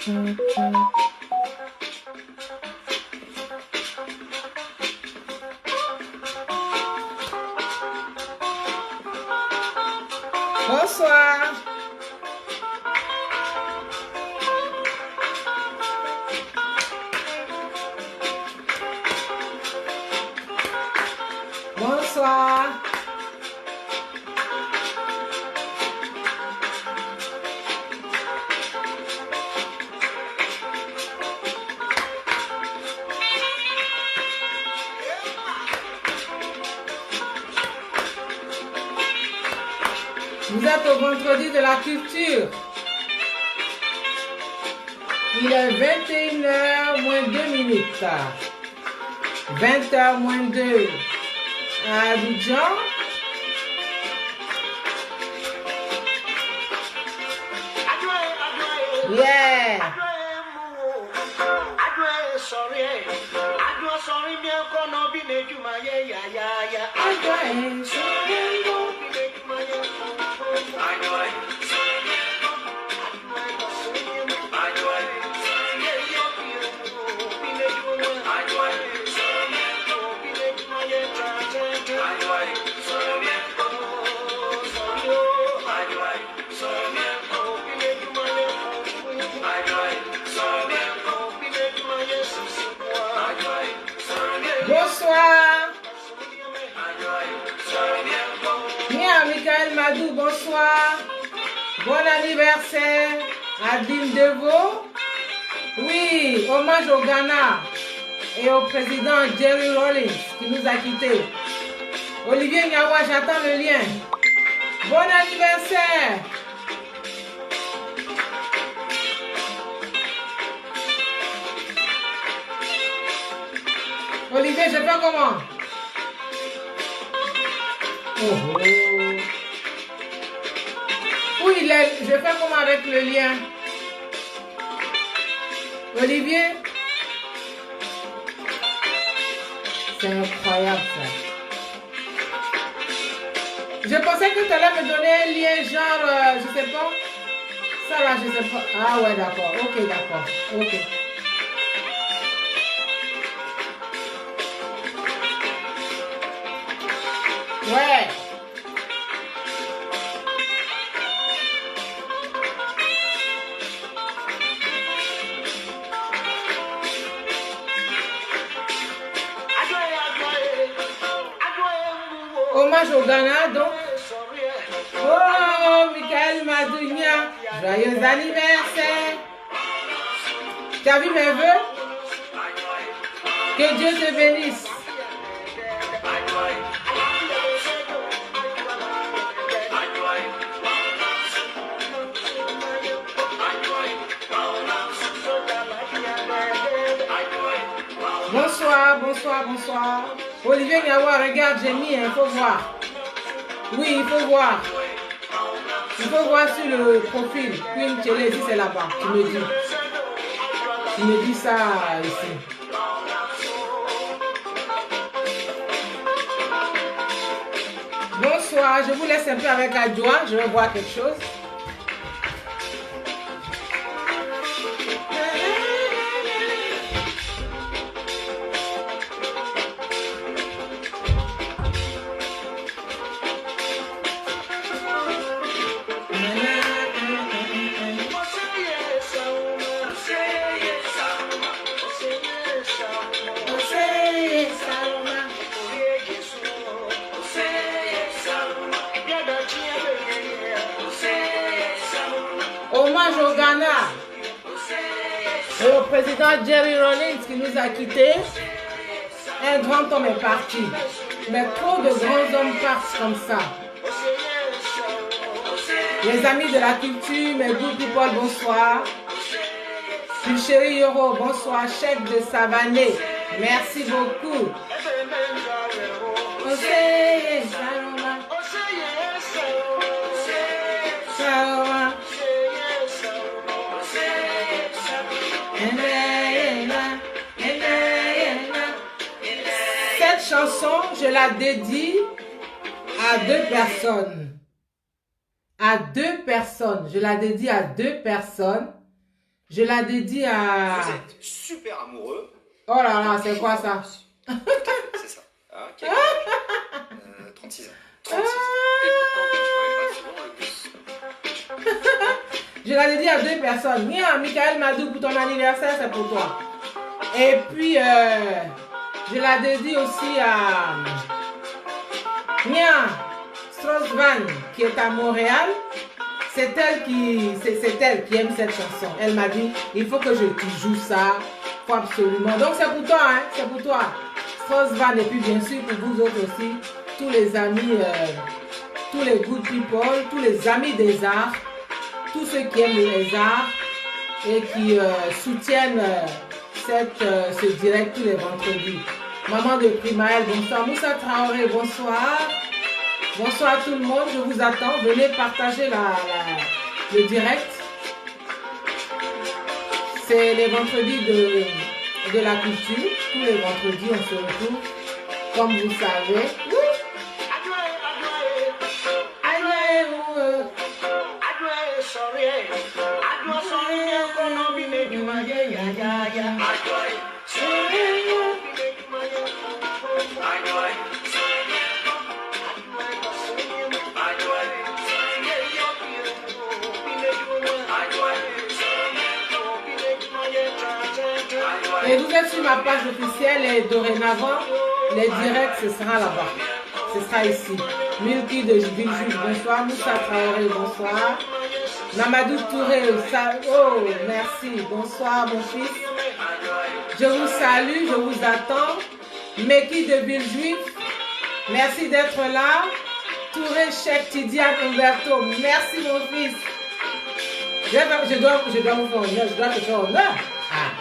Bonsoir. Bonsoir. Vous êtes au vendredi de la culture. Il est 21h moins 2 minutes. 20h moins 2 à Abidjan. Yeah. Bonsoir. Mia Michael Madou, bonsoir. Bon anniversaire à Dim Devo. Oui, hommage au Ghana et au président Jerry Rawlings qui nous a quittés. Olivier Nyawa, j'attends le lien. Bon anniversaire. Olivier, je fais comment? Oh. Où il est? Je fais comment avec le lien? Olivier? C'est incroyable ça. Je pensais que tu allais me donner un lien genre, je sais pas. Ça là, je sais pas. Ah ouais, d'accord. Ok, d'accord. Ok. Ouais. Hommage au Ghana, donc. Oh, Michael Madounia, joyeux anniversaire. Tu as vu mes vœux? Que Dieu te bénisse. Bonsoir, bonsoir, bonsoir. Olivier Nyawa, regarde, j'ai mis, il faut voir. Oui, il faut voir. Il faut voir sur le profil. Queen Télé, si c'est là-bas, tu me dis. Tu me dis ça ici. Bonsoir, je vous laisse un peu avec Adjoa, je vais voir quelque chose. Hommage au Ghana et au président Jerry Rawlings qui nous a quittés. Un grand homme est parti. Mais trop de grands hommes partent comme ça. Les amis de la culture, mes good people, bonsoir. Chéri Yoro, bonsoir. Chef de Savané, merci beaucoup. Cette chanson, je la dédie à deux personnes. À deux personnes. Je la dédie à deux personnes. Je la dédie à... Vous êtes super amoureux. Oh là là, c'est quoi ça? C'est ça. Hein, quel âge 36 ans. 36 ans. Et pourtant, tu travailles pas souvent le bus. Je la dédie à 2 personnes. Mia, Michael Madou, pour ton anniversaire, c'est pour toi. Et puis, je la dédie aussi à Mia Strauss-Van, qui est à Montréal. C'est elle qui aime cette chanson. Elle m'a dit, il faut que je te joue ça. Faut absolument. Donc c'est pour toi, hein, c'est pour toi. Strauss-Van, et puis bien sûr pour vous autres aussi, tous les amis, tous les good people, tous les amis des arts, tous ceux qui aiment les arts et qui soutiennent ce direct tous les vendredis. Maman de Primaël, bonsoir. Moussa Traoré, bonsoir. Bonsoir tout le monde, je vous attends. Venez partager le direct. C'est les vendredis de la culture. Tous les vendredis, on se retrouve, comme vous savez. Et vous êtes sur ma page officielle et dorénavant, les directs, ce sera là-bas. Ce sera ici. Milky de Villejuif, bonsoir. Moussa Traoré, bonsoir. Mamadou Touré, oh, merci. Bonsoir, mon fils. Je vous salue, je vous attends. Meki de Villejuif, merci d'être là. Touré, Cheikh Tidiane Umberto, merci, mon fils. Je dois vous faire honneur, je dois te faire honneur. Ah.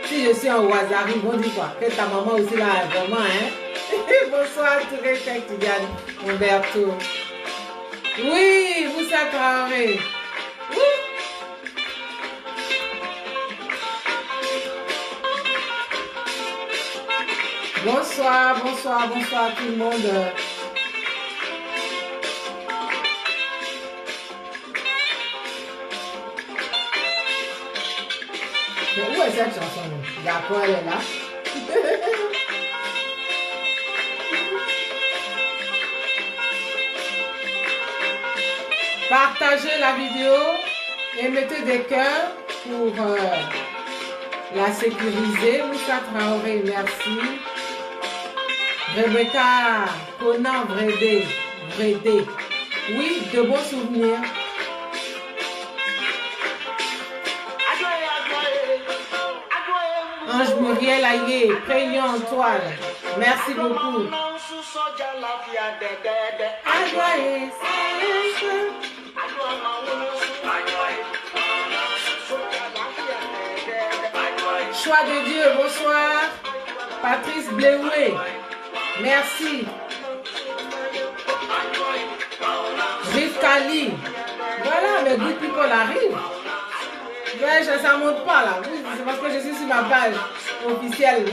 Si je suis en Ouazari, ils vont dire quoi? Que ta maman aussi là, vraiment, hein? Bonsoir, Touré, Cheikh Tidiane Umberto. Oui, Moussa Traoré. Oui. Bonsoir, bonsoir, bonsoir tout le monde. Mais où est cette chanson? D'accord, elle est là. Partagez la vidéo et mettez des cœurs pour la sécuriser. Moussa Traoré, merci. Rebecca Conan Vredé. Oui, de bons souvenirs. Ange Muriel Aïe, Préyon Antoine, merci beaucoup. Choix de Dieu, bonsoir. Patrice Bléoué, merci. Rive Kali, voilà, mes good people arrivent. Ouais, ça ne monte pas là. C'est parce que je suis sur ma page officielle.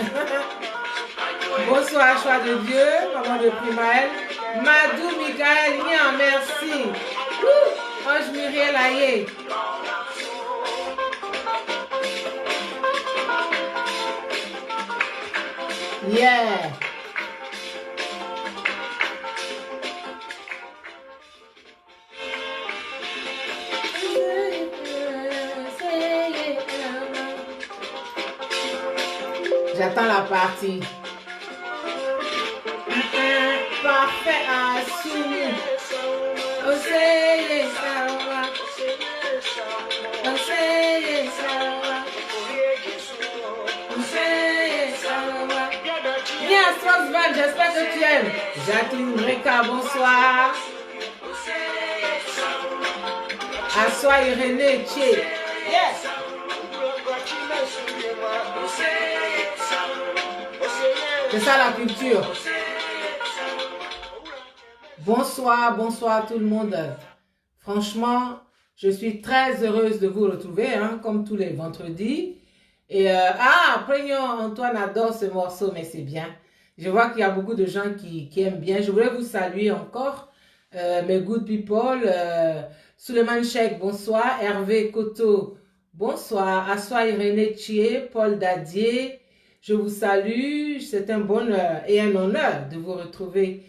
Bonsoir, choix de Dieu, maman de Primaël. Madou Michael, bien, merci. Ange Muriel Aïe. Yeah. J'attends la partie. Parfait assumé. Oseye sawa. Oseye sawa. Oseye sawa. Bien, Strauss-Van, j'espère que tu aimes. Jacqueline Breka, bonsoir. Assois Irénée Tché. Yes. C'est ça la culture. Bonsoir, bonsoir tout le monde. Franchement, je suis très heureuse de vous retrouver, hein, comme tous les vendredis. Et Préyon Antoine adore ce morceau, mais c'est bien. Je vois qu'il y a beaucoup de gens qui aiment bien. Je voulais vous saluer encore, mes good people. Suleiman Cheikh, bonsoir. Hervé Koto, bonsoir. Assois Irénée Thier, Paul Dadier, je vous salue. C'est un bonheur et un honneur de vous retrouver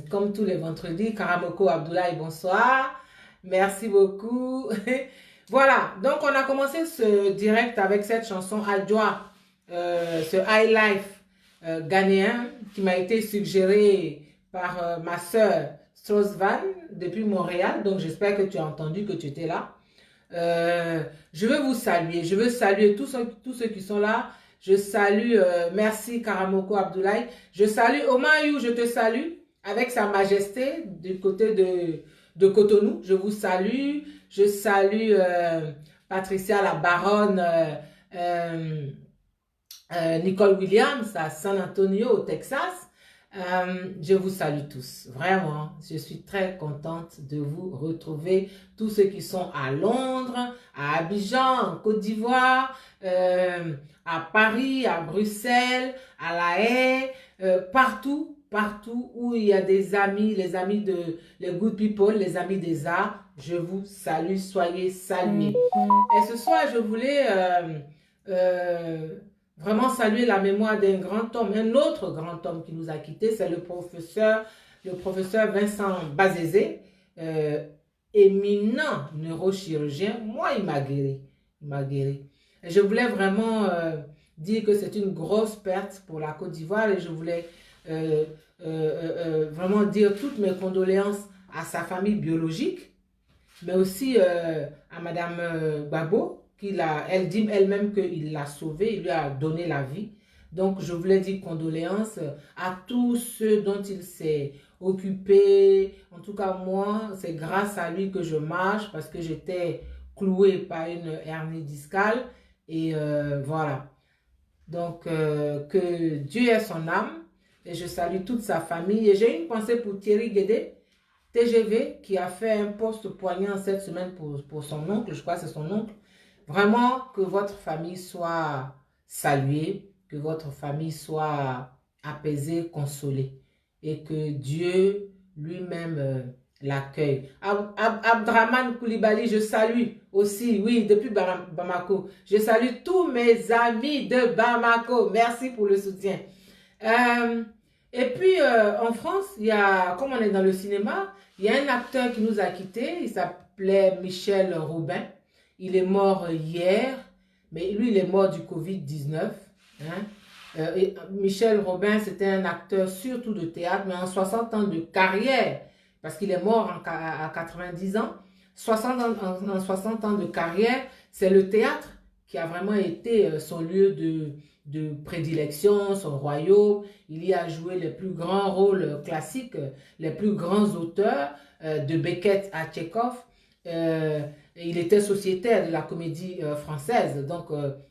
comme tous les vendredis. Karamoko Abdoulaye, bonsoir. Merci beaucoup. Voilà, donc on a commencé ce direct avec cette chanson Adjoa, ce High Life ghanéen qui m'a été suggéré par ma sœur Strauss-Van depuis Montréal. Donc j'espère que tu as entendu, que tu étais là. Je veux vous saluer, je veux saluer tous ceux qui sont là. Je salue, merci Karamoko Abdoulaye. Je salue Omayou, je te salue avec sa majesté du côté de Cotonou. Je vous salue. Je salue Patricia la baronne Nicole Williams à San Antonio au Texas. Je vous salue tous, vraiment, je suis très contente de vous retrouver, tous ceux qui sont à Londres, à Abidjan, en Côte d'Ivoire, à Paris, à Bruxelles, à La Haye, partout où il y a des amis, les amis de les good people, les amis des arts, je vous salue, soyez salués. Et ce soir, je voulais vraiment saluer la mémoire d'un grand homme, un autre grand homme qui nous a quittés, c'est le professeur Vincent Bazézé, éminent neurochirurgien. Moi, il m'a guéri. Et je voulais vraiment dire que c'est une grosse perte pour la Côte d'Ivoire et je voulais vraiment dire toutes mes condoléances à sa famille biologique, mais aussi à Madame Gbagbo, elle dit elle-même qu'il l'a sauvé, il lui a donné la vie. Donc, je voulais dire condoléances à tous ceux dont il s'est occupé. En tout cas, moi, c'est grâce à lui que je marche parce que j'étais clouée par une hernie discale. Et voilà. Donc, que Dieu ait son âme. Et je salue toute sa famille. Et j'ai une pensée pour Thierry Guédé, TGV, qui a fait un poste poignant cette semaine pour son oncle. Je crois que c'est son oncle. Vraiment, que votre famille soit saluée, que votre famille soit apaisée, consolée. Et que Dieu lui-même l'accueille. Abdraman Koulibaly, je salue aussi, oui, depuis Bamako. Je salue tous mes amis de Bamako. Merci pour le soutien. Et puis, en France, il y a, comme on est dans le cinéma, il y a un acteur qui nous a quittés. Il s'appelait Michel Robin. Il est mort hier, mais lui, il est mort du Covid-19. Hein. Michel Robin, c'était un acteur surtout de théâtre, mais en 60 ans de carrière, parce qu'il est mort à 90 ans. En 60 ans de carrière, c'est le théâtre qui a vraiment été son lieu de prédilection, son royaume. Il y a joué les plus grands rôles classiques, les plus grands auteurs, de Beckett à Tchekhov. Il était sociétaire de la comédie française, donc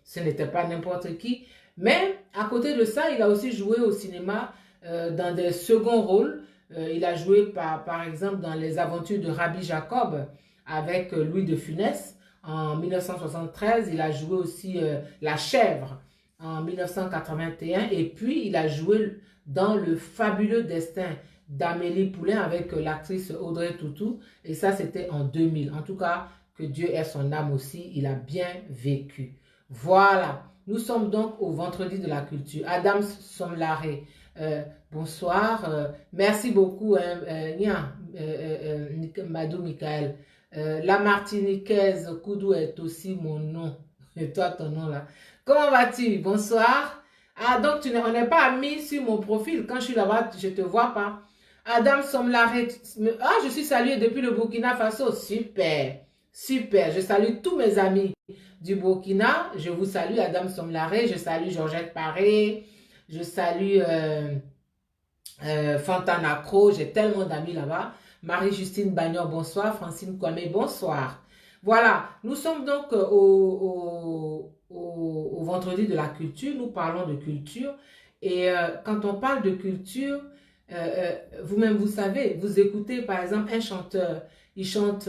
ce n'était pas n'importe qui. Mais à côté de ça, il a aussi joué au cinéma dans des seconds rôles. Il a joué par exemple dans Les Aventures de Rabbi Jacob avec Louis de Funès en 1973. Il a joué aussi La Chèvre en 1981. Et puis il a joué dans Le Fabuleux Destin d'Amélie Poulain avec l'actrice Audrey Tautou. Et ça, c'était en 2000. En tout cas, que Dieu ait son âme aussi, il a bien vécu. Voilà, nous sommes donc au vendredi de la culture. Adam Somlaré, bonsoir. Merci beaucoup, Madou Michael. La Martiniquaise Koudou est aussi mon nom. Et toi, ton nom là. Comment vas-tu? Bonsoir. Ah, donc on n'est pas amis sur mon profil. Quand je suis là-bas, je ne te vois pas. Adam Somlaré. Ah, je suis salué depuis le Burkina Faso. Super. Super, je salue tous mes amis du Burkina. Je vous salue, Adam Somlaré. Je salue Georgette Paré. Je salue Fontana Cro. J'ai tellement d'amis là-bas. Marie-Justine Bagnon, bonsoir. Francine Kwame, bonsoir. Voilà, nous sommes donc au vendredi de la culture. Nous parlons de culture. Et quand on parle de culture, vous-même, vous savez, vous écoutez par exemple un chanteur. Il chante...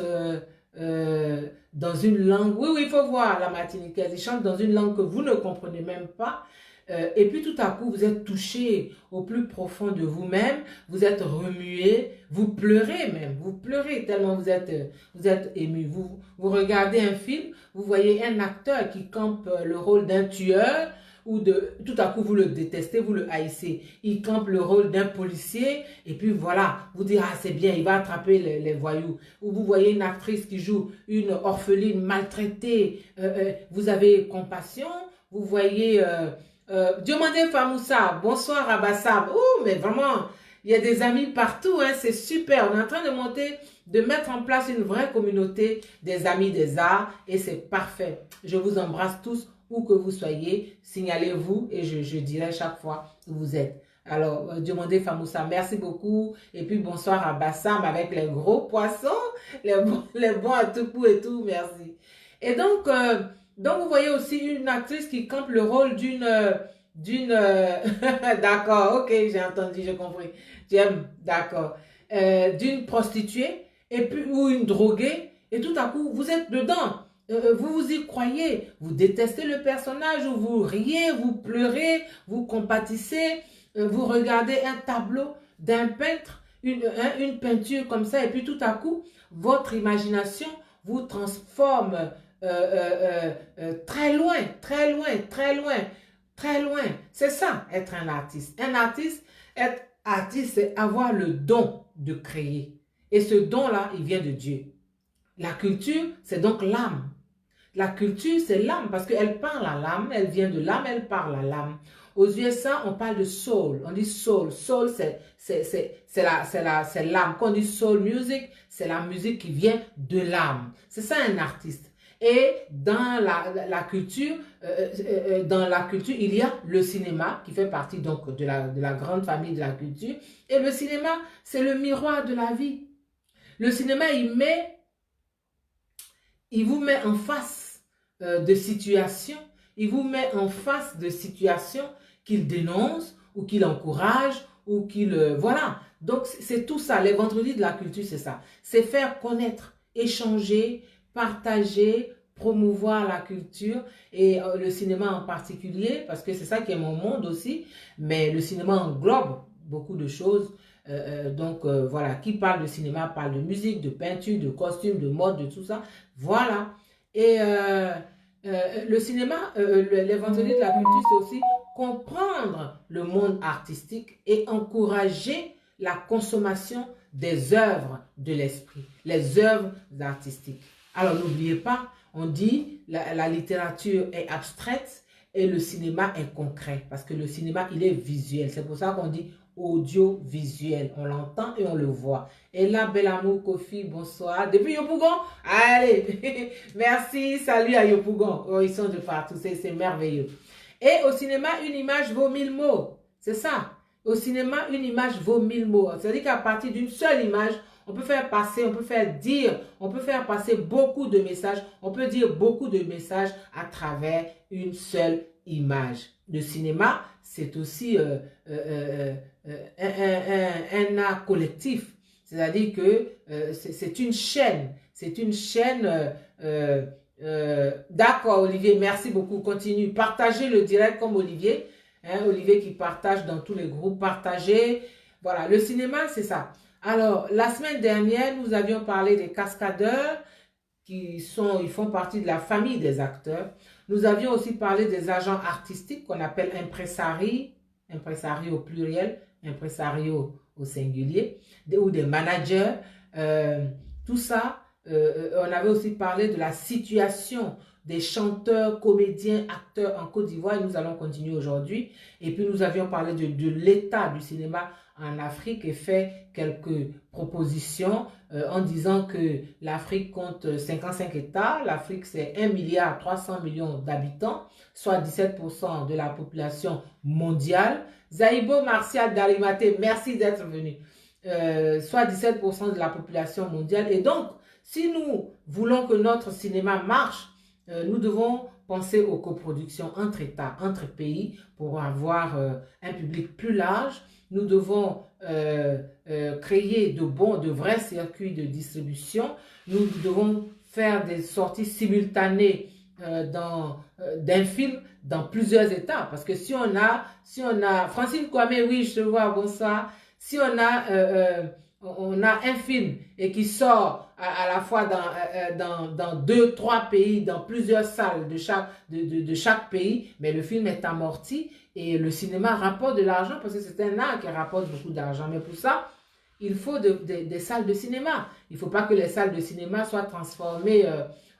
dans une langue, oui, il faut voir la martiniquaise, il chante dans une langue que vous ne comprenez même pas, Et puis tout à coup, vous êtes touché au plus profond de vous-même, vous êtes remué, vous pleurez même, vous pleurez tellement vous êtes ému. Vous regardez un film, vous voyez un acteur qui campe le rôle d'un tueur, tout à coup vous le détestez, vous le haïssez. Il campe le rôle d'un policier et puis voilà, vous dites ah c'est bien, il va attraper les voyous. Ou vous voyez une actrice qui joue une orpheline maltraitée, vous avez compassion. Vous voyez Diomandé Famoussa, bonsoir Abassab. Oh mais vraiment, il y a des amis partout, hein, c'est super. On est en train de mettre en place une vraie communauté des amis des arts et c'est parfait. Je vous embrasse tous. Où que vous soyez, signalez-vous et je dirai chaque fois où vous êtes. Alors, demandez Famoussa, merci beaucoup. Et puis, bonsoir à Bassam avec les gros poissons, les bons à tout coup et tout, merci. Et donc, vous voyez aussi une actrice qui campe le rôle d'accord, ok, j'ai entendu, j'ai compris. J'aime, d'accord. D'une prostituée, et puis, ou une droguée, et tout à coup, vous êtes dedans. Vous y croyez, vous détestez le personnage, ou vous riez, vous pleurez, vous compatissez, vous regardez un tableau d'un peintre, une peinture comme ça, et puis tout à coup, votre imagination vous transforme très loin, très loin, très loin, très loin. C'est ça, être un artiste. Être artiste, c'est avoir le don de créer. Et ce don-là, il vient de Dieu. La culture, c'est donc l'âme. La culture, c'est l'âme parce qu'elle parle à l'âme, elle vient de l'âme, elle parle à l'âme. Aux USA, on parle de soul, on dit soul. Soul, c'est l'âme. Quand on dit soul music, c'est la musique qui vient de l'âme. C'est ça un artiste. Et dans la culture, il y a le cinéma qui fait partie donc de la grande famille de la culture. Et le cinéma, c'est le miroir de la vie. Le cinéma, il vous met en face de situations, il vous met en face de situations qu'il dénonce ou qu'il encourage ou qu'il... voilà. Donc, c'est tout ça. Les vendredis de la culture, c'est ça. C'est faire connaître, échanger, partager, promouvoir la culture et le cinéma en particulier, parce que c'est ça qui est mon monde aussi, mais le cinéma englobe beaucoup de choses. Voilà, qui parle de cinéma parle de musique, de peinture, de costume, de mode, de tout ça. Voilà. Et le cinéma, les vendredis de la culture, c'est aussi comprendre le monde artistique et encourager la consommation des œuvres de l'esprit, les œuvres artistiques. Alors, n'oubliez pas, on dit la littérature est abstraite et le cinéma est concret, parce que le cinéma, il est visuel. C'est pour ça qu'on dit audiovisuel. On l'entend et on le voit. Et là, bel amour, Kofi, bonsoir. Depuis Yopougon, allez, merci, salut à Yopougon. Oh, ils sont de partout, c'est merveilleux. Et au cinéma, une image vaut 1000 mots. C'est ça. Au cinéma, une image vaut 1000 mots. C'est-à-dire qu'à partir d'une seule image, on peut faire passer, on peut faire dire, on peut faire passer beaucoup de messages, on peut dire beaucoup de messages à travers une seule image. Le cinéma, c'est aussi un art collectif. C'est-à-dire que c'est une chaîne. C'est une chaîne... D'accord, Olivier, merci beaucoup. Continue. Partagez le direct comme Olivier. Hein, Olivier qui partage dans tous les groupes. Partagez. Voilà, le cinéma, c'est ça. Alors, la semaine dernière, nous avions parlé des cascadeurs ils font partie de la famille des acteurs. Nous avions aussi parlé des agents artistiques qu'on appelle impresari au pluriel, impresario au singulier, ou des managers. Tout ça, on avait aussi parlé de la situation des chanteurs, comédiens, acteurs en Côte d'Ivoire. Et nous allons continuer aujourd'hui. Et puis, nous avions parlé de l'état du cinéma en Afrique et fait quelques propositions en disant que l'Afrique compte 55 États. L'Afrique, c'est 1,3 milliard d'habitants, soit 17% de la population mondiale. Zaïbo Martial Darimaté, merci d'être venu. Soit 17% de la population mondiale. Et donc, si nous voulons que notre cinéma marche, nous devons penser aux coproductions entre États, entre pays, pour avoir un public plus large. Nous devons créer de vrais circuits de distribution. Nous devons faire des sorties simultanées dans d'un film dans plusieurs États. Parce que si on a Francine Kwame, oui, je te vois, bonsoir. Si on a un film et qui sort à la fois dans 2, 3 pays, dans plusieurs salles de chaque pays, mais le film est amorti et le cinéma rapporte de l'argent parce que c'est un art qui rapporte beaucoup d'argent. Mais pour ça, il faut des salles de cinéma. Il ne faut pas que les salles de cinéma soient transformées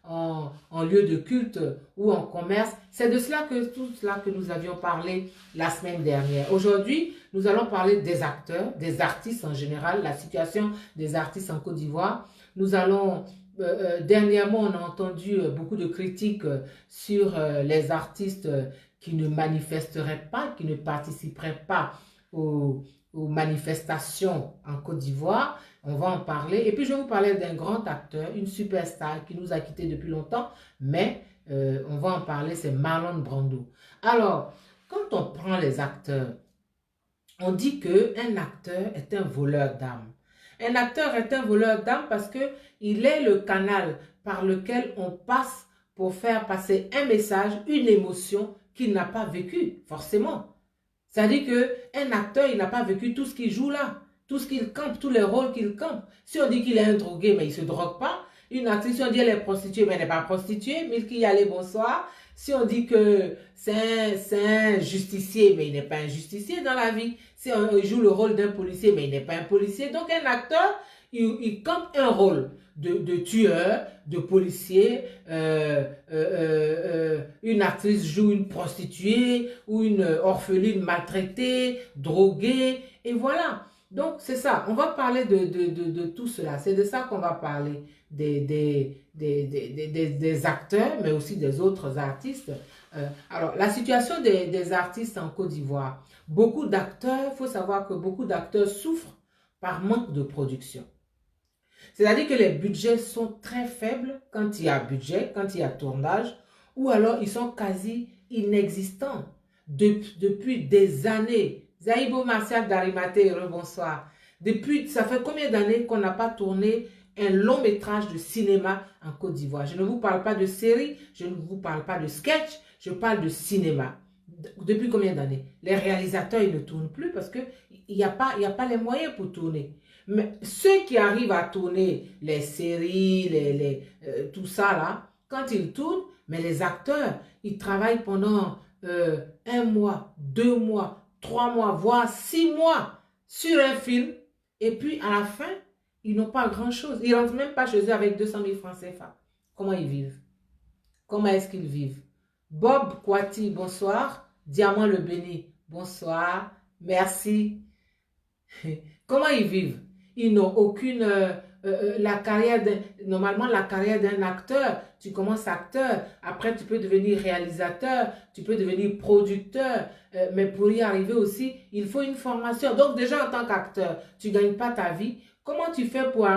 en lieu de culte ou en commerce. C'est de tout cela que nous avions parlé la semaine dernière. Aujourd'hui, nous allons parler des acteurs, des artistes en général, la situation des artistes en Côte d'Ivoire. Nous allons, dernièrement, on a entendu beaucoup de critiques sur les artistes qui ne manifesteraient pas, qui ne participeraient pas aux manifestations en Côte d'Ivoire. On va en parler. Et puis, je vais vous parler d'un grand acteur, une superstar qui nous a quittés depuis longtemps, mais on va en parler, c'est Marlon Brando. Alors, quand on prend les acteurs, on dit qu'un acteur est un voleur d'âme. Un acteur est un voleur d'âme parce qu'il est le canal par lequel on passe pour faire passer un message, une émotion qu'il n'a pas vécue, forcément. C'est-à-dire qu'un acteur, il n'a pas vécu tout ce qu'il joue là, tout ce qu'il campe, tous les rôles qu'il campe. Si on dit qu'il est un drogué, mais il ne se drogue pas. Une actrice, si on dit qu'elle est prostituée, mais elle n'est pas prostituée. Milky Yalé, bonsoir. Si on dit que c'est un justicier, mais il n'est pas un justicier dans la vie. Si on joue le rôle d'un policier, mais il n'est pas un policier. Donc un acteur, il campe un rôle de tueur, de policier. Une actrice joue une prostituée ou une orpheline maltraitée, droguée, et voilà. Donc c'est ça, on va parler de tout cela. C'est de ça qu'on va parler, des acteurs, mais aussi des autres artistes. Alors, la situation des artistes en Côte d'Ivoire. Beaucoup d'acteurs, il faut savoir que beaucoup d'acteurs souffrent par manque de production. C'est-à-dire que les budgets sont très faibles quand il y a budget, quand il y a tournage, ou alors ils sont quasi inexistants depuis des années. Zaïbo Martial d'Arimathée, bonsoir. Ça fait combien d'années qu'on n'a pas tourné un long métrage de cinéma en Côte d'Ivoire? Je ne vous parle pas de série, je ne vous parle pas de sketch, je parle de cinéma. Depuis combien d'années? Les réalisateurs, ils ne tournent plus parce qu'il n'y a pas les moyens pour tourner. Mais ceux qui arrivent à tourner les séries, tout ça là, quand ils tournent, mais les acteurs, ils travaillent pendant 1 mois, 2 mois, 3 mois, voire 6 mois sur un film. Et puis à la fin, ils n'ont pas grand-chose. Ils ne rentrent même pas chez eux avec 200 000 francs CFA. Comment ils vivent? Comment est-ce qu'ils vivent? Bob Kwati, bonsoir. Diamant le béni, bonsoir. Merci. Comment ils vivent? Ils n'ont aucune... normalement, la carrière d'un acteur, tu commences acteur, après tu peux devenir réalisateur, tu peux devenir producteur, mais pour y arriver aussi, il faut une formation. Donc déjà en tant qu'acteur, tu ne gagnes pas ta vie. Comment tu fais pour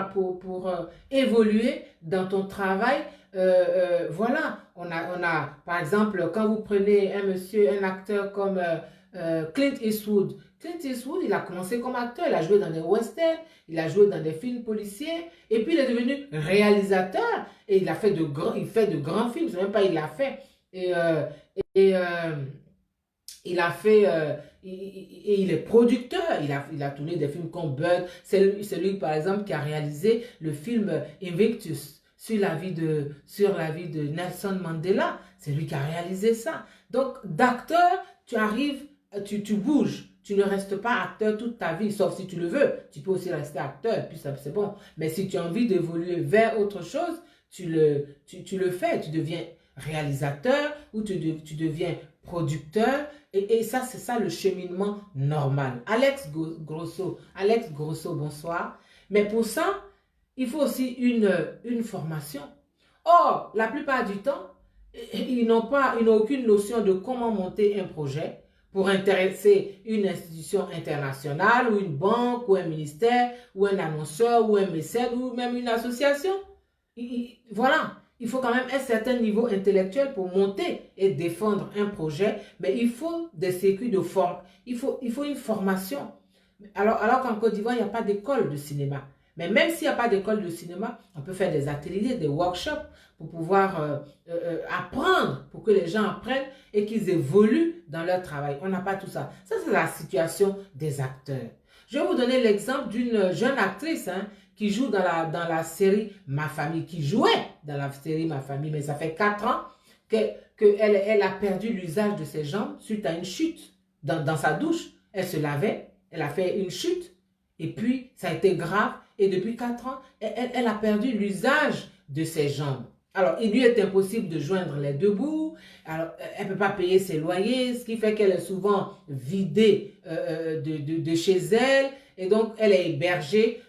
évoluer dans ton travail? Voilà, on a, par exemple, quand vous prenez un acteur comme Clint Eastwood. Clint Eastwood, il a commencé comme acteur, il a joué dans des westerns, il a joué dans des films policiers, et puis il est devenu réalisateur, et il fait de grands films, je ne sais même pas, il l'a fait. Il a fait, il est producteur, il a tourné des films comme Bird, c'est lui par exemple qui a réalisé le film Invictus sur la vie de Nelson Mandela, c'est lui qui a réalisé ça. Donc d'acteur, tu arrives, tu bouges, tu ne restes pas acteur toute ta vie, sauf si tu le veux, tu peux aussi rester acteur, et puis ça c'est bon. Mais si tu as envie d'évoluer vers autre chose, tu le fais, tu deviens réalisateur ou tu deviens producteur, et ça, c'est ça le cheminement normal. Alex Grosso, bonsoir. Mais pour ça, il faut aussi une formation. Or, la plupart du temps, ils n'ont aucune notion de comment monter un projet pour intéresser une institution internationale ou une banque ou un ministère ou un annonceur ou un mécène ou même une association. Voilà. Il faut quand même un certain niveau intellectuel pour monter et défendre un projet, mais il faut des circuits de forme. Il faut une formation. Alors qu'en Côte d'Ivoire, il n'y a pas d'école de cinéma. Mais même s'il n'y a pas d'école de cinéma, on peut faire des ateliers, des workshops pour pouvoir apprendre, pour que les gens apprennent et qu'ils évoluent dans leur travail. On n'a pas tout ça. Ça, c'est la situation des acteurs. Je vais vous donner l'exemple d'une jeune actrice qui joue dans la série Ma Famille, qui jouait dans la série Ma Famille, mais ça fait 4 ans qu'elle a perdu l'usage de ses jambes suite à une chute dans sa douche. Elle se lavait, elle a fait une chute et puis ça a été grave et depuis 4 ans, elle a perdu l'usage de ses jambes. Alors, il lui est impossible de joindre les deux bouts. Alors, elle ne peut pas payer ses loyers, ce qui fait qu'elle est souvent vidée de chez elle. Et donc, elle est hébergée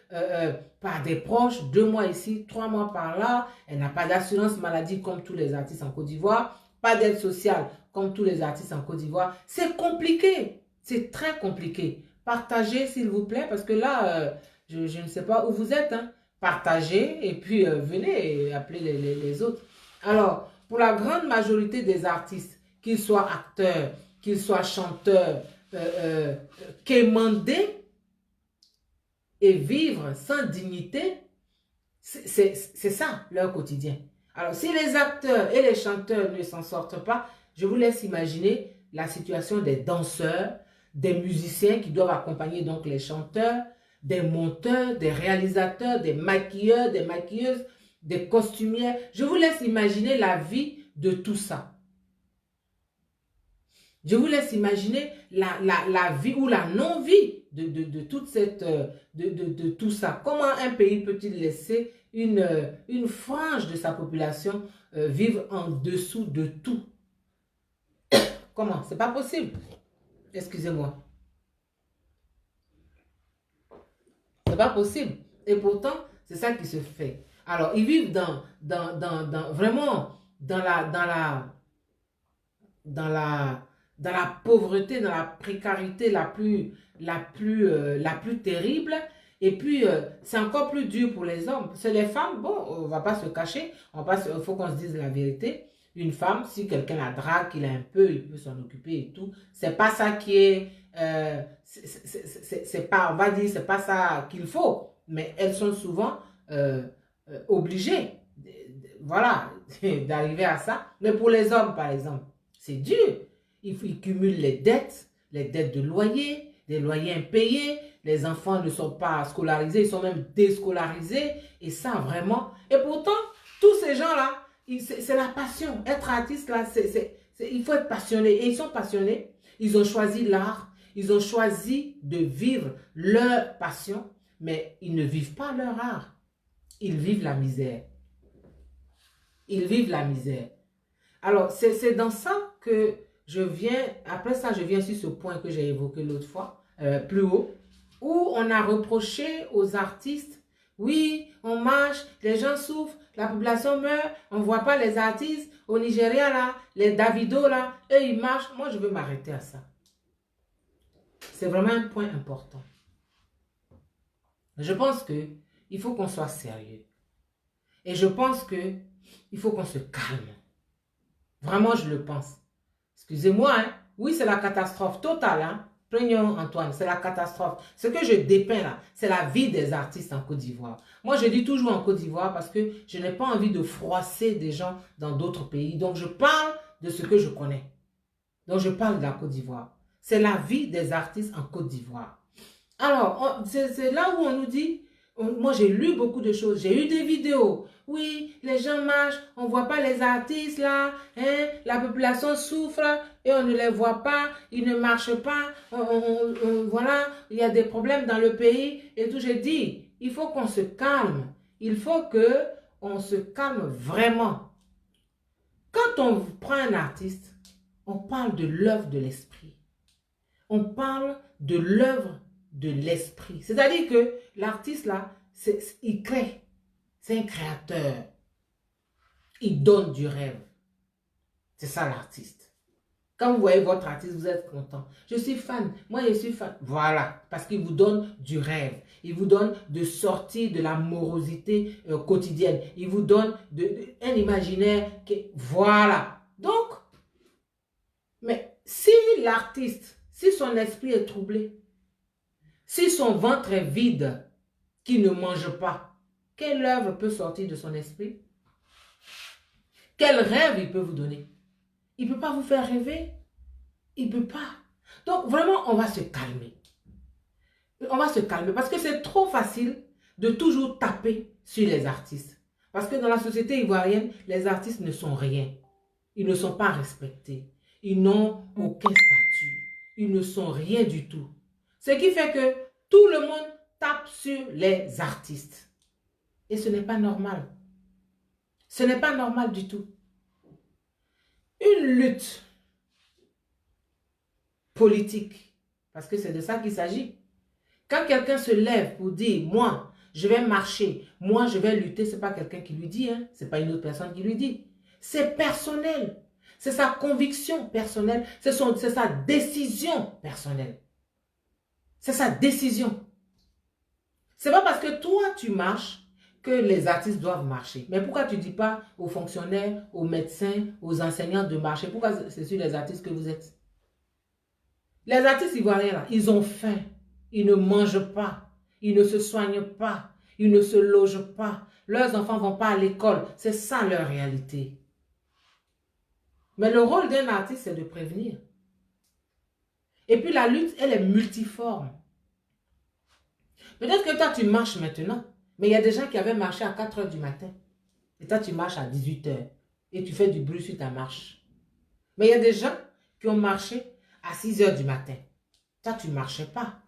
par des proches, 2 mois ici, 3 mois par là. Elle n'a pas d'assurance maladie comme tous les artistes en Côte d'Ivoire. Pas d'aide sociale comme tous les artistes en Côte d'Ivoire. C'est compliqué. C'est très compliqué. Partagez, s'il vous plaît, parce que là, je ne sais pas où vous êtes, partagez et puis venez et appelez les autres. Alors, pour la grande majorité des artistes, qu'ils soient acteurs, qu'ils soient chanteurs, quémander et vivre sans dignité, c'est ça leur quotidien. Alors, si les acteurs et les chanteurs ne s'en sortent pas, je vous laisse imaginer la situation des danseurs, des musiciens qui doivent accompagner donc les chanteurs, des monteurs, des réalisateurs, des maquilleurs, des maquilleuses, des costumières. Je vous laisse imaginer la vie de tout ça. Je vous laisse imaginer la vie ou la non-vie de toute cette, de tout ça. Comment un pays peut-il laisser une frange de sa population vivre en dessous de tout? Comment? C'est pas possible. Excusez-moi. C'est pas possible. Et pourtant, c'est ça qui se fait. Alors, ils vivent vraiment dans la pauvreté, dans la précarité la plus terrible. Et puis, c'est encore plus dur pour les hommes. C'est les femmes, bon, on va pas se cacher, il faut qu'on se dise la vérité. Une femme, si quelqu'un la drague, il a un peu, il peut s'en occuper et tout. C'est pas ça qui est, c'est pas, on va dire, c'est pas ça qu'il faut. Mais elles sont souvent obligées, voilà, d'arriver à ça. Mais pour les hommes, par exemple, c'est dur. Ils cumulent les dettes de loyer, des loyers impayés. Les enfants ne sont pas scolarisés, ils sont même déscolarisés. Et ça, vraiment. Et pourtant, tous ces gens-là, c'est la passion. Être artiste, là, il faut être passionné. Et ils sont passionnés. Ils ont choisi l'art. Ils ont choisi de vivre leur passion. Mais ils ne vivent pas leur art. Ils vivent la misère. Ils vivent la misère. Alors, c'est dans ça que je viens, après ça, je viens sur ce point que j'ai évoqué l'autre fois, plus haut, où on a reproché aux artistes, oui, on marche, les gens souffrent, la population meurt, on ne voit pas les artistes. Au Nigeria, là, les Davido, là, eux, ils marchent. Moi, je veux m'arrêter à ça. C'est vraiment un point important. Je pense qu'il faut qu'on soit sérieux. Et je pense qu'il faut qu'on se calme. Vraiment, je le pense. Excusez-moi, oui, c'est la catastrophe totale, Prenons Antoine, c'est la catastrophe. Ce que je dépeins là, c'est la vie des artistes en Côte d'Ivoire. Moi, je dis toujours en Côte d'Ivoire parce que je n'ai pas envie de froisser des gens dans d'autres pays. Donc, je parle de ce que je connais. Donc, je parle de la Côte d'Ivoire. C'est la vie des artistes en Côte d'Ivoire. Alors, c'est là où on nous dit, moi j'ai lu beaucoup de choses, j'ai eu des vidéos. Oui, les gens marchent, on ne voit pas les artistes là, la population souffre et on ne les voit pas, ils ne marchent pas, voilà, il y a des problèmes dans le pays et tout. J'ai dit, il faut qu'on se calme, il faut qu'on se calme vraiment. Quand on prend un artiste, on parle de l'œuvre de l'esprit. On parle de l'œuvre de l'esprit. C'est-à-dire que l'artiste là, il crée. C'est un créateur. Il donne du rêve. C'est ça l'artiste. Quand vous voyez votre artiste, vous êtes content. Je suis fan. Moi, je suis fan. Voilà. Parce qu'il vous donne du rêve. Il vous donne de sortir de la morosité quotidienne. Il vous donne un imaginaire. Voilà. Donc, mais si l'artiste, si son esprit est troublé, si son ventre est vide, qui ne mange pas, quelle œuvre peut sortir de son esprit? Quel rêve il peut vous donner? Il ne peut pas vous faire rêver. Il ne peut pas. Donc vraiment, on va se calmer. On va se calmer parce que c'est trop facile de toujours taper sur les artistes. Parce que dans la société ivoirienne, les artistes ne sont rien. Ils ne sont pas respectés. Ils n'ont aucun statut. Ils ne sont rien du tout. Ce qui fait que tout le monde tape sur les artistes. Et ce n'est pas normal. Ce n'est pas normal du tout. Une lutte politique, parce que c'est de ça qu'il s'agit. Quand quelqu'un se lève pour dire, moi, je vais marcher, moi, je vais lutter, ce n'est pas quelqu'un qui lui dit, hein? Ce n'est pas une autre personne qui lui dit. C'est personnel. C'est sa conviction personnelle. C'est sa décision personnelle. C'est sa décision. Ce n'est pas parce que toi, tu marches que les artistes doivent marcher. Mais pourquoi tu ne dis pas aux fonctionnaires, aux médecins, aux enseignants de marcher? Pourquoi c'est sur les artistes que vous êtes? Les artistes ivoiriens, là, ils ont faim. Ils ne mangent pas. Ils ne se soignent pas. Ils ne se logent pas. Leurs enfants ne vont pas à l'école. C'est ça leur réalité. Mais le rôle d'un artiste, c'est de prévenir. Et puis la lutte, elle est multiforme. Peut-être que toi, tu marches maintenant. Mais il y a des gens qui avaient marché à 4 h du matin. Et toi, tu marches à 18 h. Et tu fais du bruit sur ta marche. Mais il y a des gens qui ont marché à 6 h du matin. Toi, tu ne marchais pas.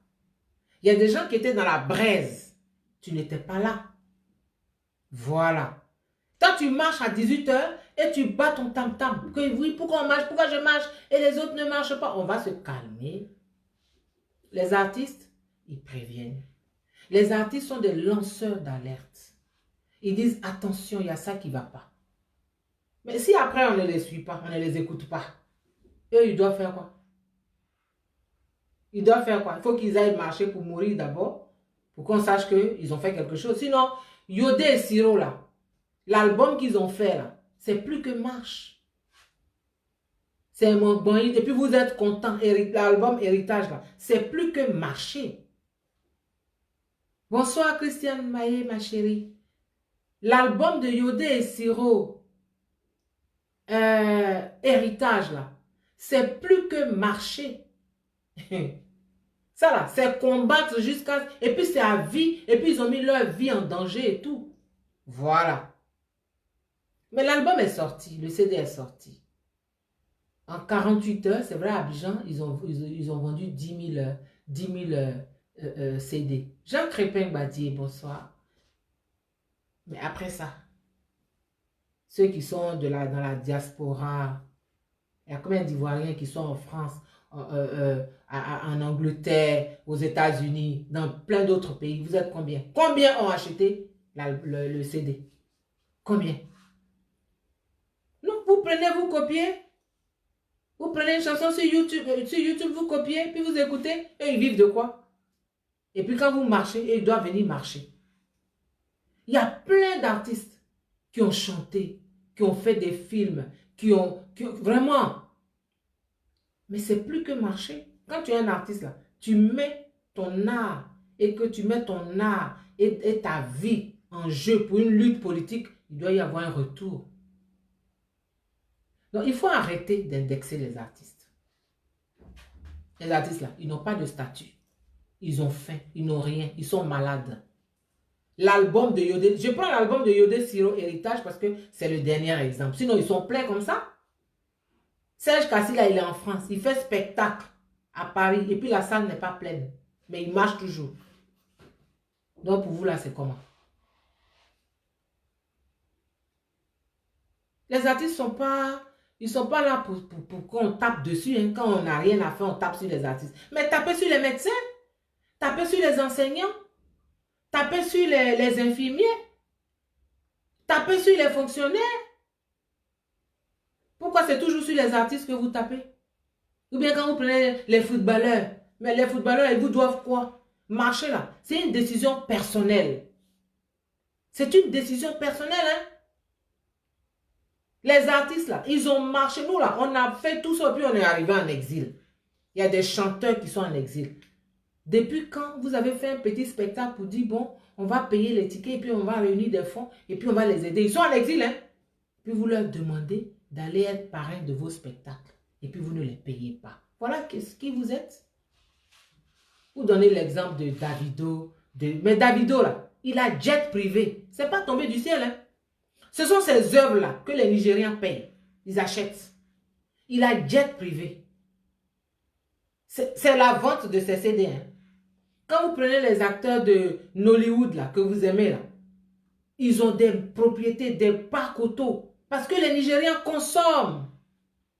Il y a des gens qui étaient dans la braise. Tu n'étais pas là. Voilà. Toi, tu marches à 18 h et tu bats ton tam-tam. Oui, pourquoi on marche? Pourquoi je marche? Et les autres ne marchent pas. On va se calmer. Les artistes, ils préviennent. Les artistes sont des lanceurs d'alerte. Ils disent, attention, il y a ça qui ne va pas. Mais si après, on ne les suit pas, on ne les écoute pas, eux, ils doivent faire quoi? Ils doivent faire quoi? Il faut qu'ils aillent marcher pour mourir d'abord, pour qu'on sache qu'ils ont fait quelque chose. Sinon, Yodé et Siro, là, l'album qu'ils ont fait, là, c'est plus que marche. C'est un bon hit. Et puis vous êtes content. L'album Héritage, là, c'est plus que marcher. Bonsoir, Christiane Maé, ma chérie. L'album de Yodé et Siro, Héritage, là, c'est plus que marcher. Ça, là, c'est combattre jusqu'à... Et puis, c'est à vie. Et puis, ils ont mis leur vie en danger et tout. Voilà. Mais l'album est sorti. Le CD est sorti. En 48 heures, c'est vrai, à Abidjan, ils ont vendu 10 000 CD. Jean Crépin Badier, bonsoir. Mais après ça, ceux qui sont dans la diaspora, il y a combien d'Ivoiriens qui sont en France, en Angleterre, aux États-Unis, dans plein d'autres pays? Vous êtes combien? Combien ont acheté le CD? Combien? Donc, vous prenez, vous copiez. Vous prenez une chanson sur YouTube, vous copiez, puis vous écoutez, et ils vivent de quoi? Et puis quand vous marchez, ils doivent venir marcher. Il y a plein d'artistes qui ont chanté, qui ont fait des films, qui ont vraiment... Mais c'est plus que marcher. Quand tu es un artiste, là, tu mets ton art, et que tu mets ton art et ta vie en jeu pour une lutte politique, il doit y avoir un retour. Donc, il faut arrêter d'indexer les artistes. Les artistes, là, ils n'ont pas de statut. Ils ont faim, ils n'ont rien, ils sont malades. L'album de Yodé, je prends l'album de Yodé Siro Héritage parce que c'est le dernier exemple. Sinon, ils sont pleins comme ça. Serge Kassi, là, il est en France. Il fait spectacle à Paris. Et puis, la salle n'est pas pleine. Mais il marche toujours. Donc, pour vous, là, c'est comment? Les artistes sont pas... Ils ne sont pas là pour qu'on tape dessus. Hein. Quand on n'a rien à faire, on tape sur les artistes. Mais tapez sur les médecins. Tapez sur les enseignants. Tapez sur les infirmiers. Tapez sur les fonctionnaires. Pourquoi c'est toujours sur les artistes que vous tapez? Ou bien quand vous prenez les footballeurs. Mais les footballeurs, ils vous doivent quoi? Marcher là. C'est une décision personnelle. C'est une décision personnelle, hein? Les artistes là, ils ont marché. Nous là, on a fait tout ça, puis on est arrivé en exil. Il y a des chanteurs qui sont en exil. Depuis quand vous avez fait un petit spectacle pour dire, bon, on va payer les tickets et puis on va réunir des fonds et puis on va les aider. Ils sont en exil, hein. Puis vous leur demandez d'aller être parrain de vos spectacles et puis vous ne les payez pas. Voilà qui vous êtes. Vous donnez l'exemple de Davido. Mais Davido, là, il a jet privé. Ce n'est pas tombé du ciel, hein. Ce sont ces œuvres-là que les Nigériens payent. Ils achètent. Il a jet privé. C'est la vente de ces CD, hein. Quand vous prenez les acteurs de Nollywood, là, que vous aimez, là, ils ont des propriétés, des parcs auto. Parce que les Nigériens consomment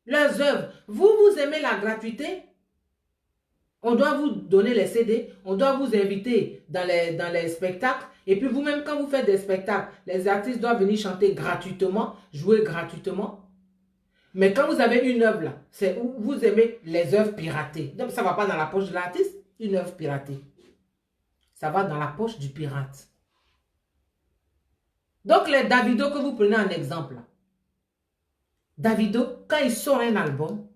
leurs œuvres. Vous aimez la gratuité? On doit vous donner les CD, on doit vous inviter dans les spectacles. Et puis vous-même, quand vous faites des spectacles, les artistes doivent venir chanter gratuitement, jouer gratuitement. Mais quand vous avez une œuvre là, c'est où vous aimez les œuvres piratées. Donc ça ne va pas dans la poche de l'artiste, une œuvre piratée. Ça va dans la poche du pirate. Donc les Davido que vous prenez en exemple, là, Davido, quand il sort un album,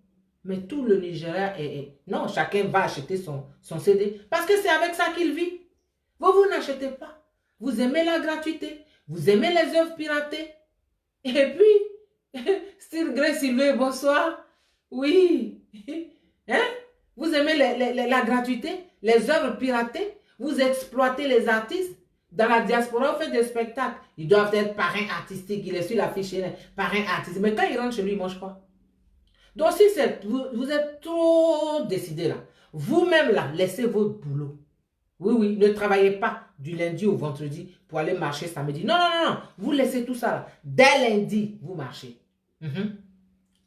mais tout le Nigeria est... Non, chacun va acheter son CD parce que c'est avec ça qu'il vit. Vous n'achetez pas. Vous aimez la gratuité. Vous aimez les œuvres piratées. Et puis, style Gré Sylvain, bonsoir. Oui. Hein? Vous aimez la gratuité, les œuvres piratées. Vous exploitez les artistes. Dans la diaspora, vous faites des spectacles. Ils doivent être parrains artistiques. Il est sur l'affiche, parrain artistique. Mais quand ils rentrent chez lui, ils ne mangent pas. Donc, si vous êtes trop décidé là, vous-même là, laissez votre boulot. Oui, ne travaillez pas du lundi au vendredi pour aller marcher samedi. Non. Vous laissez tout ça là. Dès lundi, vous marchez.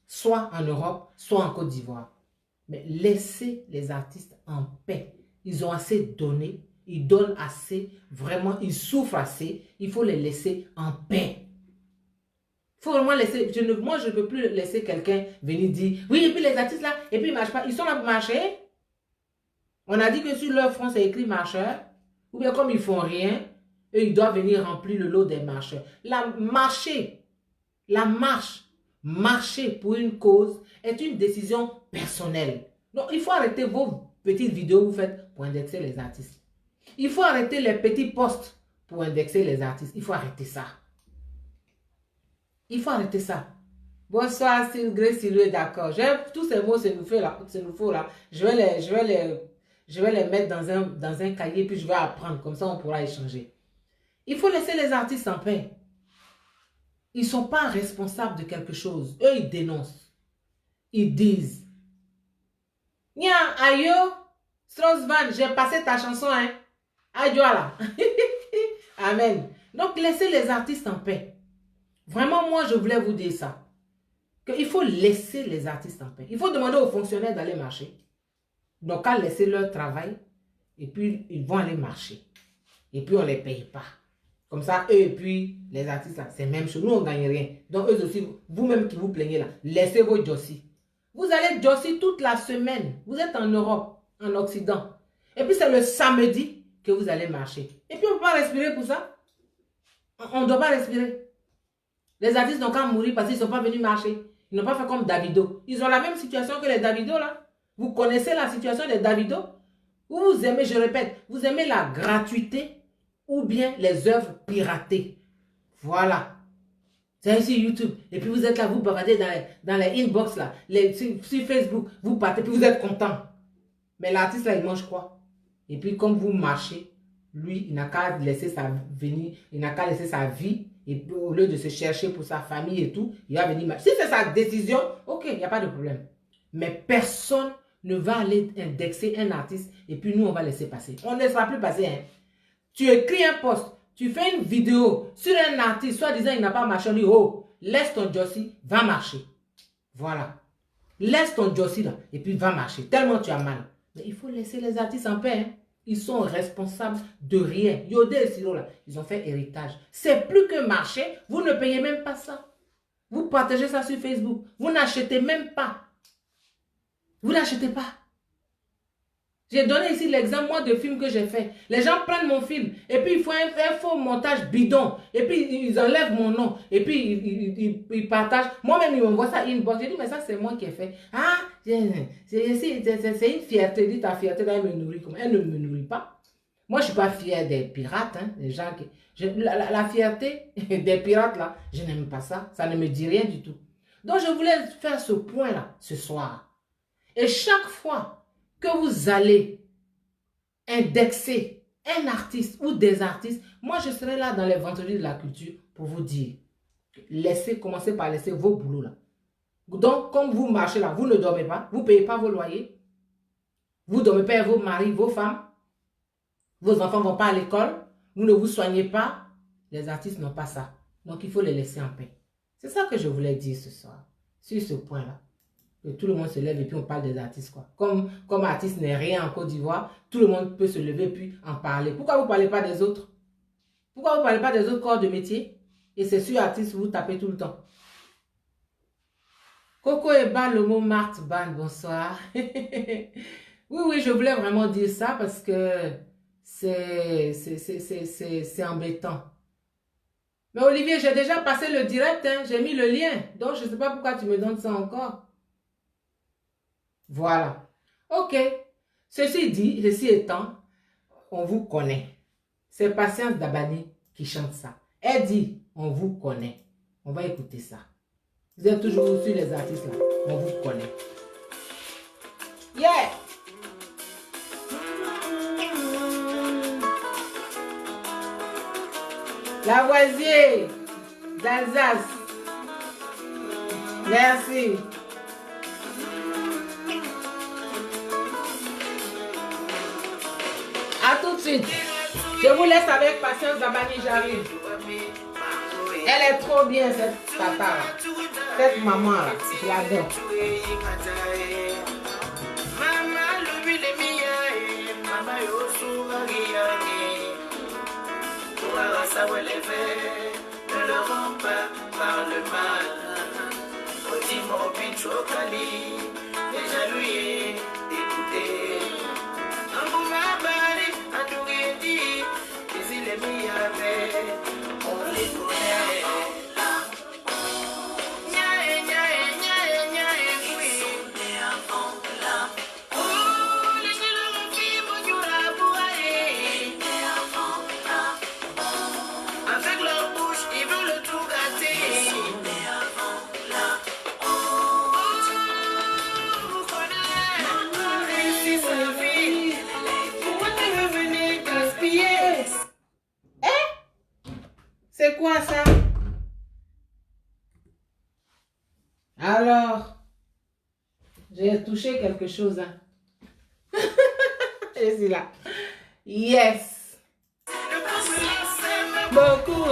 Soit en Europe, soit en Côte d'Ivoire. Mais laissez les artistes en paix. Ils ont assez donné. Ils donnent assez. Vraiment, ils souffrent assez. Il faut les laisser en paix. Il faut vraiment laisser, moi je ne peux plus laisser quelqu'un venir dire, oui, et puis les artistes là, et puis ils ne marchent pas. Ils sont là pour marcher. On a dit que sur leur front, c'est écrit marcheur. Ou bien comme ils ne font rien, eux, ils doivent venir remplir le lot des marcheurs. Marcher pour une cause est une décision personnelle. Donc, il faut arrêter vos petites vidéos que vous faites pour indexer les artistes. Il faut arrêter les petits posts pour indexer les artistes. Il faut arrêter ça. Il faut arrêter ça. Bonsoir, Gré Sylvain, d'accord. Tous ces mots, c'est nous faut là. Je vais les mettre dans un cahier, puis je vais apprendre. Comme ça, on pourra échanger. Il faut laisser les artistes en paix. Ils ne sont pas responsables de quelque chose. Eux, ils dénoncent. Ils disent. Nia, ayo, Strauss-Van, j'ai passé ta chanson, hein. Ayo, là. Amen. Donc, laissez les artistes en paix. Vraiment, moi, je voulais vous dire ça. Qu'il faut laisser les artistes en paix. Il faut demander aux fonctionnaires d'aller marcher. Donc, à laisser leur travail, et puis, ils vont aller marcher. Et puis, on ne les paye pas. Comme ça, eux et puis, les artistes, là, c'est même chose. Nous, on ne gagne rien. Donc, eux aussi, vous-même qui vous plaignez là, laissez vos jossis. Vous allez jossis toute la semaine. Vous êtes en Europe, en Occident. Et puis, c'est le samedi que vous allez marcher. Et puis, on ne peut pas respirer pour ça. On ne doit pas respirer. Les artistes n'ont qu'à mourir parce qu'ils ne sont pas venus marcher. Ils n'ont pas fait comme Davido. Ils ont la même situation que les Davido là. Vous connaissez la situation des Davido? Vous aimez, je répète, vous aimez la gratuité ou bien les œuvres piratées. Voilà. C'est sur YouTube. Et puis vous êtes là, vous bavardez dans les inbox là, sur Facebook, vous partez, puis vous êtes content. Mais l'artiste là, il mange quoi? Et puis comme vous marchez, lui, il n'a qu'à laisser sa vie. Et puis, au lieu de se chercher pour sa famille et tout, il va venir marcher. Si c'est sa décision, ok, il n'y a pas de problème. Mais personne ne va aller indexer un artiste et puis nous, on va laisser passer. On ne laissera plus passer. Hein. Tu écris un post, tu fais une vidéo sur un artiste, soit disant il n'a pas marché, on dit, oh, laisse ton Jossi, va marcher. Voilà. Laisse ton Jossi là et puis va marcher. Tellement tu as mal. Mais il faut laisser les artistes en paix. Hein. Ils sont responsables de rien. Yodé et Siro, là, ils ont fait héritage. C'est plus que marché. Vous ne payez même pas ça. Vous partagez ça sur Facebook. Vous n'achetez même pas. Vous n'achetez pas. J'ai donné ici l'exemple, moi, de film que j'ai fait. Les gens prennent mon film et puis ils font un faux montage bidon. Et puis ils enlèvent mon nom. Et puis ils partagent. Moi-même, ils m'envoient ça inbox. J'ai dit, mais ça, c'est moi qui ai fait. Ah, C'est une fierté. Dis ta fierté, elle me nourrit comme elle ne me nourrit pas. Moi, je ne suis pas fière des pirates, hein, les gens qui... la fierté des pirates, là, je n'aime pas ça. Ça ne me dit rien du tout. Donc, je voulais faire ce point-là, ce soir. Et chaque fois que vous allez indexer un artiste ou des artistes, moi, je serai là dans les vendredis de la culture pour vous dire, commencez par laisser vos boulots, là. Donc, comme vous marchez là, vous ne dormez pas, vous ne payez pas vos loyers, vous ne dormez pas avec vos maris, vos femmes, vos enfants ne vont pas à l'école, vous ne vous soignez pas, les artistes n'ont pas ça. Donc, il faut les laisser en paix. C'est ça que je voulais dire ce soir, sur ce point-là. Que tout le monde se lève et puis on parle des artistes, quoi. Comme artiste n'est rien en Côte d'Ivoire, tout le monde peut se lever et puis en parler. Pourquoi vous ne parlez pas des autres? Pourquoi vous ne parlez pas des autres corps de métier? Et c'est sur artiste que vous tapez tout le temps. Coco et Ban, le mot Marthe Ban, bonsoir. Oui, je voulais vraiment dire ça parce que c'est embêtant. Mais Olivier, j'ai déjà passé le direct, hein, j'ai mis le lien. Donc, je ne sais pas pourquoi tu me donnes ça encore. Voilà. Ok. Ceci dit, ceci étant, on vous connaît. C'est Patience Dabani qui chante ça. Elle dit, on vous connaît. On va écouter ça. Vous êtes toujours sur les artistes là. On vous connaît. Yeah! Lavoisier d'Alsace. Merci. À tout de suite. Je vous laisse avec Patience Dabani, j'arrive. Elle est trop bien cette tata là. Cette maman là, je l'adore. Ne le rends pas par le mal. Odimo Pichokali, déjà lui écoutez. Un bon mabari, un touridi, mais il est mis avec, on les connaît. C'est quoi ça? Alors, j'ai touché quelque chose. Hein? Je suis là. Yes. Beaucoup.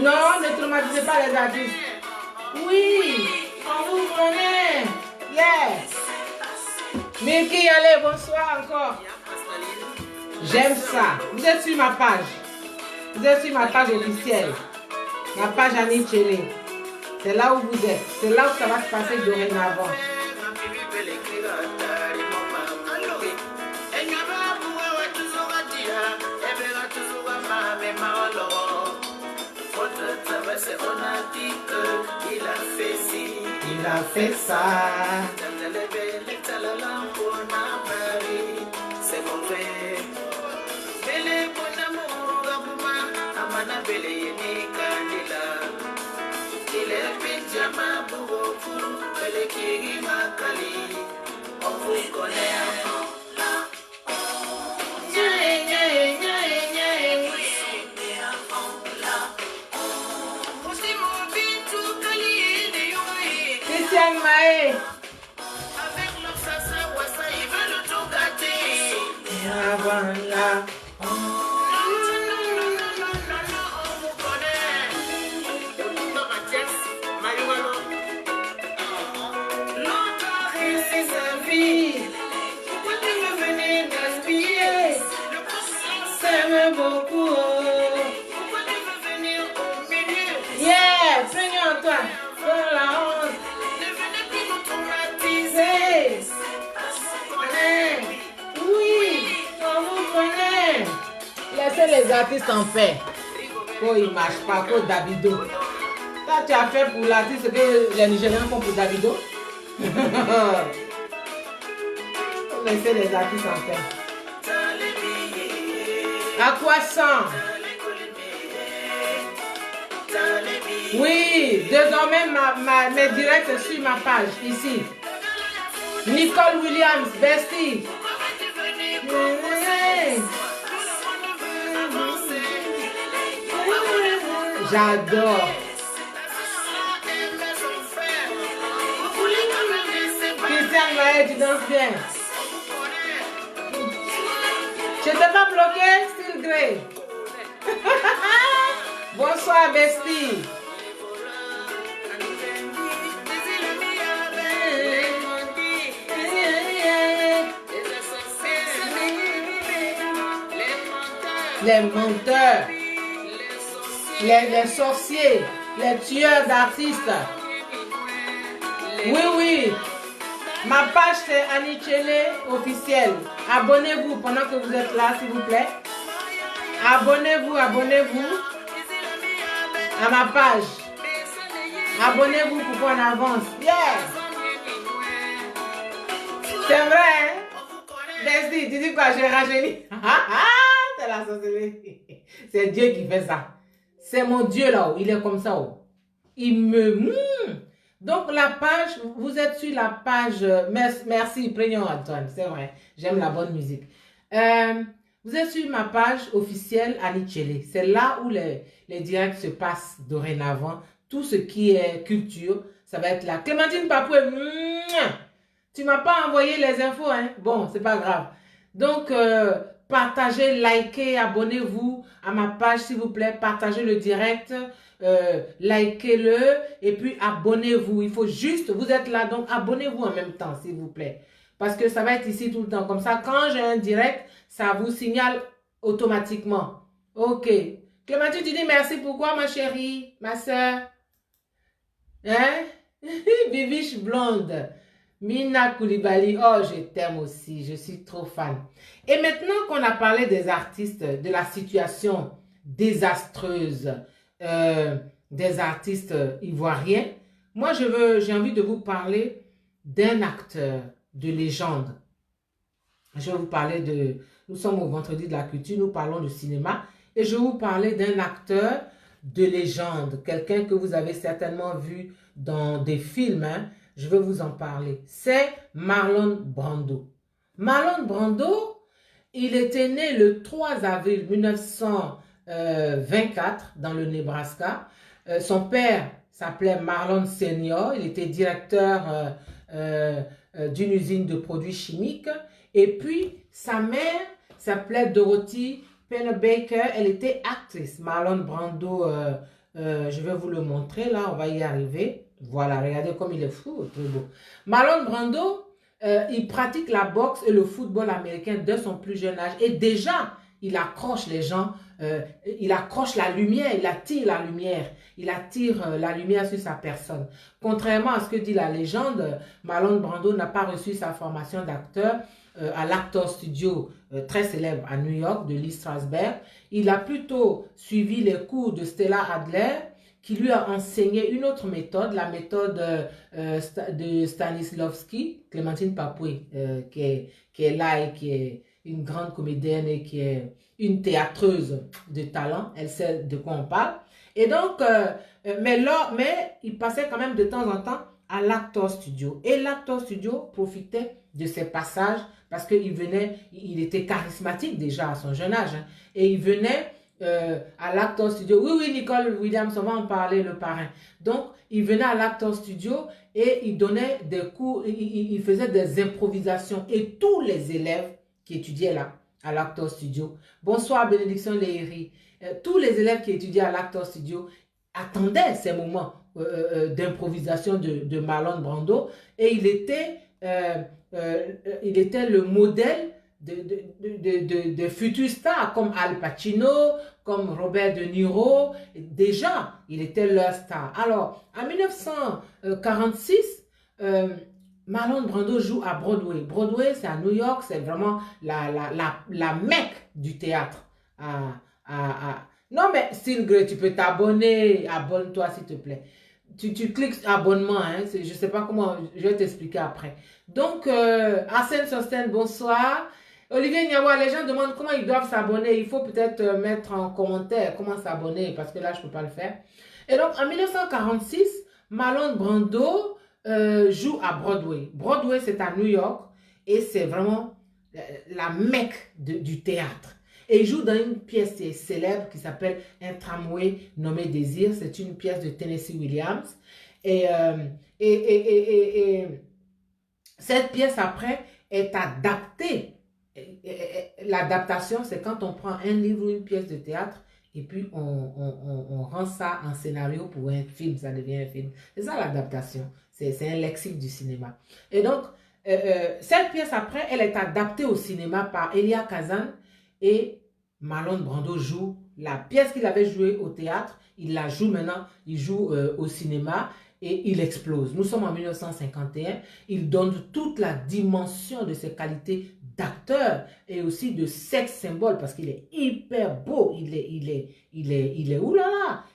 Non, ne traumatisez pas les artistes. Oui, on vous connaît. Yes. Milky, allez, bonsoir encore. J'aime ça. Vous êtes sur ma page. Vous êtes sur ma page officielle. Ma page Annie Tchélé. C'est là où vous êtes. C'est là où ça va se passer dorénavant. Il a fait ça. C'est mauvais. Bele Bonamour Gabuma, Amana Bele Yenikandila. Il est Benjamin Bourgoufou, Bele Kiri Makali. On vous connaît. Christiane Maé. Avec leur sasa, wassa, ils veulent tout gâter. Avant là. Beaucoup. Yeah, Seigneur, toi, pour la honte. Ne venez plus nous traumatiser. Oui, on vous connaît. Laissez les artistes en paix. Quand il ne marche pas, quand Davido. Ça, tu as fait pour l'artiste que les Nigériens font pour Davido. Laissez les artistes en paix. À quoi ça? Oui, désormais mes directs sur ma page, ici. Nicole Williams, Bestie. J'adore. Christiane Maé, tu danses bien. Je t'ai pas bloqué, Still Grey. Bonsoir, Bestie. Les menteurs, les sorciers, les tueurs d'artistes. Oui, oui. Ma page c'est Annie Tchélé officielle. Abonnez-vous pendant que vous êtes là, s'il vous plaît. Abonnez-vous à ma page. Abonnez-vous pour qu'on avance. Yeah. C'est vrai, hein? Bestie, tu dis quoi? J'ai rajeuni. C'est la sorcellerie. C'est Dieu qui fait ça. C'est mon Dieu là-haut. Il est comme ça. Il me... Donc la page, vous êtes sur la page... Merci, Prénom Antoine. C'est vrai. J'aime la bonne musique. Vous êtes sur ma page officielle Annie Tchélé. C'est là où les directs se passent dorénavant. Tout ce qui est culture, ça va être là. Clémentine Papoué, tu m'as pas envoyé les infos, hein? Bon, c'est pas grave. Donc... partagez, likez, abonnez-vous à ma page s'il vous plaît, partagez le direct, likez-le et puis abonnez-vous. Il faut juste, vous êtes là, donc abonnez-vous en même temps s'il vous plaît. Parce que ça va être ici tout le temps. Comme ça, quand j'ai un direct, ça vous signale automatiquement. Ok. Clémentine, tu dis merci pourquoi ma chérie, ma soeur? Hein? Bibiche blonde. Mina Koulibaly, oh je t'aime aussi, je suis trop fan. Et maintenant qu'on a parlé des artistes, de la situation désastreuse des artistes ivoiriens, moi j'ai envie de vous parler d'un acteur de légende. Je vais vous parler de, nous sommes au vendredi de la culture, nous parlons de cinéma, et je vais vous parler d'un acteur de légende, quelqu'un que vous avez certainement vu dans des films, hein. Je vais vous en parler. C'est Marlon Brando. Marlon Brando, il était né le 3 avril 1924 dans le Nebraska. Son père s'appelait Marlon Senior. Il était directeur d'une usine de produits chimiques. Et puis, sa mère s'appelait Dorothy Pennebaker. Elle était actrice. Marlon Brando, je vais vous le montrer. Là, on va y arriver. Voilà, regardez comme il est fou, très beau. Marlon Brando, il pratique la boxe et le football américain dès son plus jeune âge. Et déjà, il accroche les gens, il accroche la lumière, il attire la lumière. Il attire la lumière sur sa personne. Contrairement à ce que dit la légende, Marlon Brando n'a pas reçu sa formation d'acteur à l'Actor Studio, très célèbre à New York, de Lee Strasberg. Il a plutôt suivi les cours de Stella Adler, qui lui a enseigné une autre méthode, la méthode de Stanislavski, Clémentine Papoué, qui est là et qui est une grande comédienne et qui est une théâtreuse de talent. Elle sait de quoi on parle. Et donc, mais il passait quand même de temps en temps à l'Actor Studio. Et l'Actor Studio profitait de ses passages parce il était charismatique déjà à son jeune âge. Hein, et il venait... à l'Actor Studio. Oui, Nicole Williams, on va en parler, le parrain. Donc, il venait à l'Actor Studio et il donnait des cours, il faisait des improvisations. Et tous les élèves qui étudiaient là, à l'Actor Studio, bonsoir Bénédiction Léhéry, tous les élèves qui étudiaient à l'Actor Studio attendaient ces moments d'improvisation de Marlon Brando et il était le modèle de futurs stars comme Al Pacino, comme Robert De Niro. Déjà, il était leur star. Alors, en 1946, Marlon Brando joue à Broadway. Broadway, c'est à New York, c'est vraiment la mecque du théâtre. Non, mais Sylgré, tu peux t'abonner. Abonne-toi, s'il te plaît. Tu cliques abonnement, hein. Je ne sais pas comment, je vais t'expliquer après. Donc, Arsène Sosten, bonsoir. Olivier Niawa, les gens demandent comment ils doivent s'abonner. Il faut peut-être mettre en commentaire comment s'abonner, parce que là, je ne peux pas le faire. Et donc, en 1946, Marlon Brando joue à Broadway. Broadway, c'est à New York et c'est vraiment la mecque du théâtre. Et il joue dans une pièce célèbre qui s'appelle Un tramway nommé Désir. C'est une pièce de Tennessee Williams. Et cette pièce, après, est adaptée. L'adaptation, c'est quand on prend un livre ou une pièce de théâtre et puis on rend ça en scénario pour un film, ça devient un film. C'est ça l'adaptation. C'est un lexique du cinéma. Et donc, cette pièce, après, elle est adaptée au cinéma par Elia Kazan et Marlon Brando joue la pièce qu'il avait jouée au théâtre. Il la joue maintenant, il joue au cinéma et il explose. Nous sommes en 1951. Il donne toute la dimension de ses qualités d'acteur et aussi de sex symbole parce qu'il est hyper beau. Il est oulala.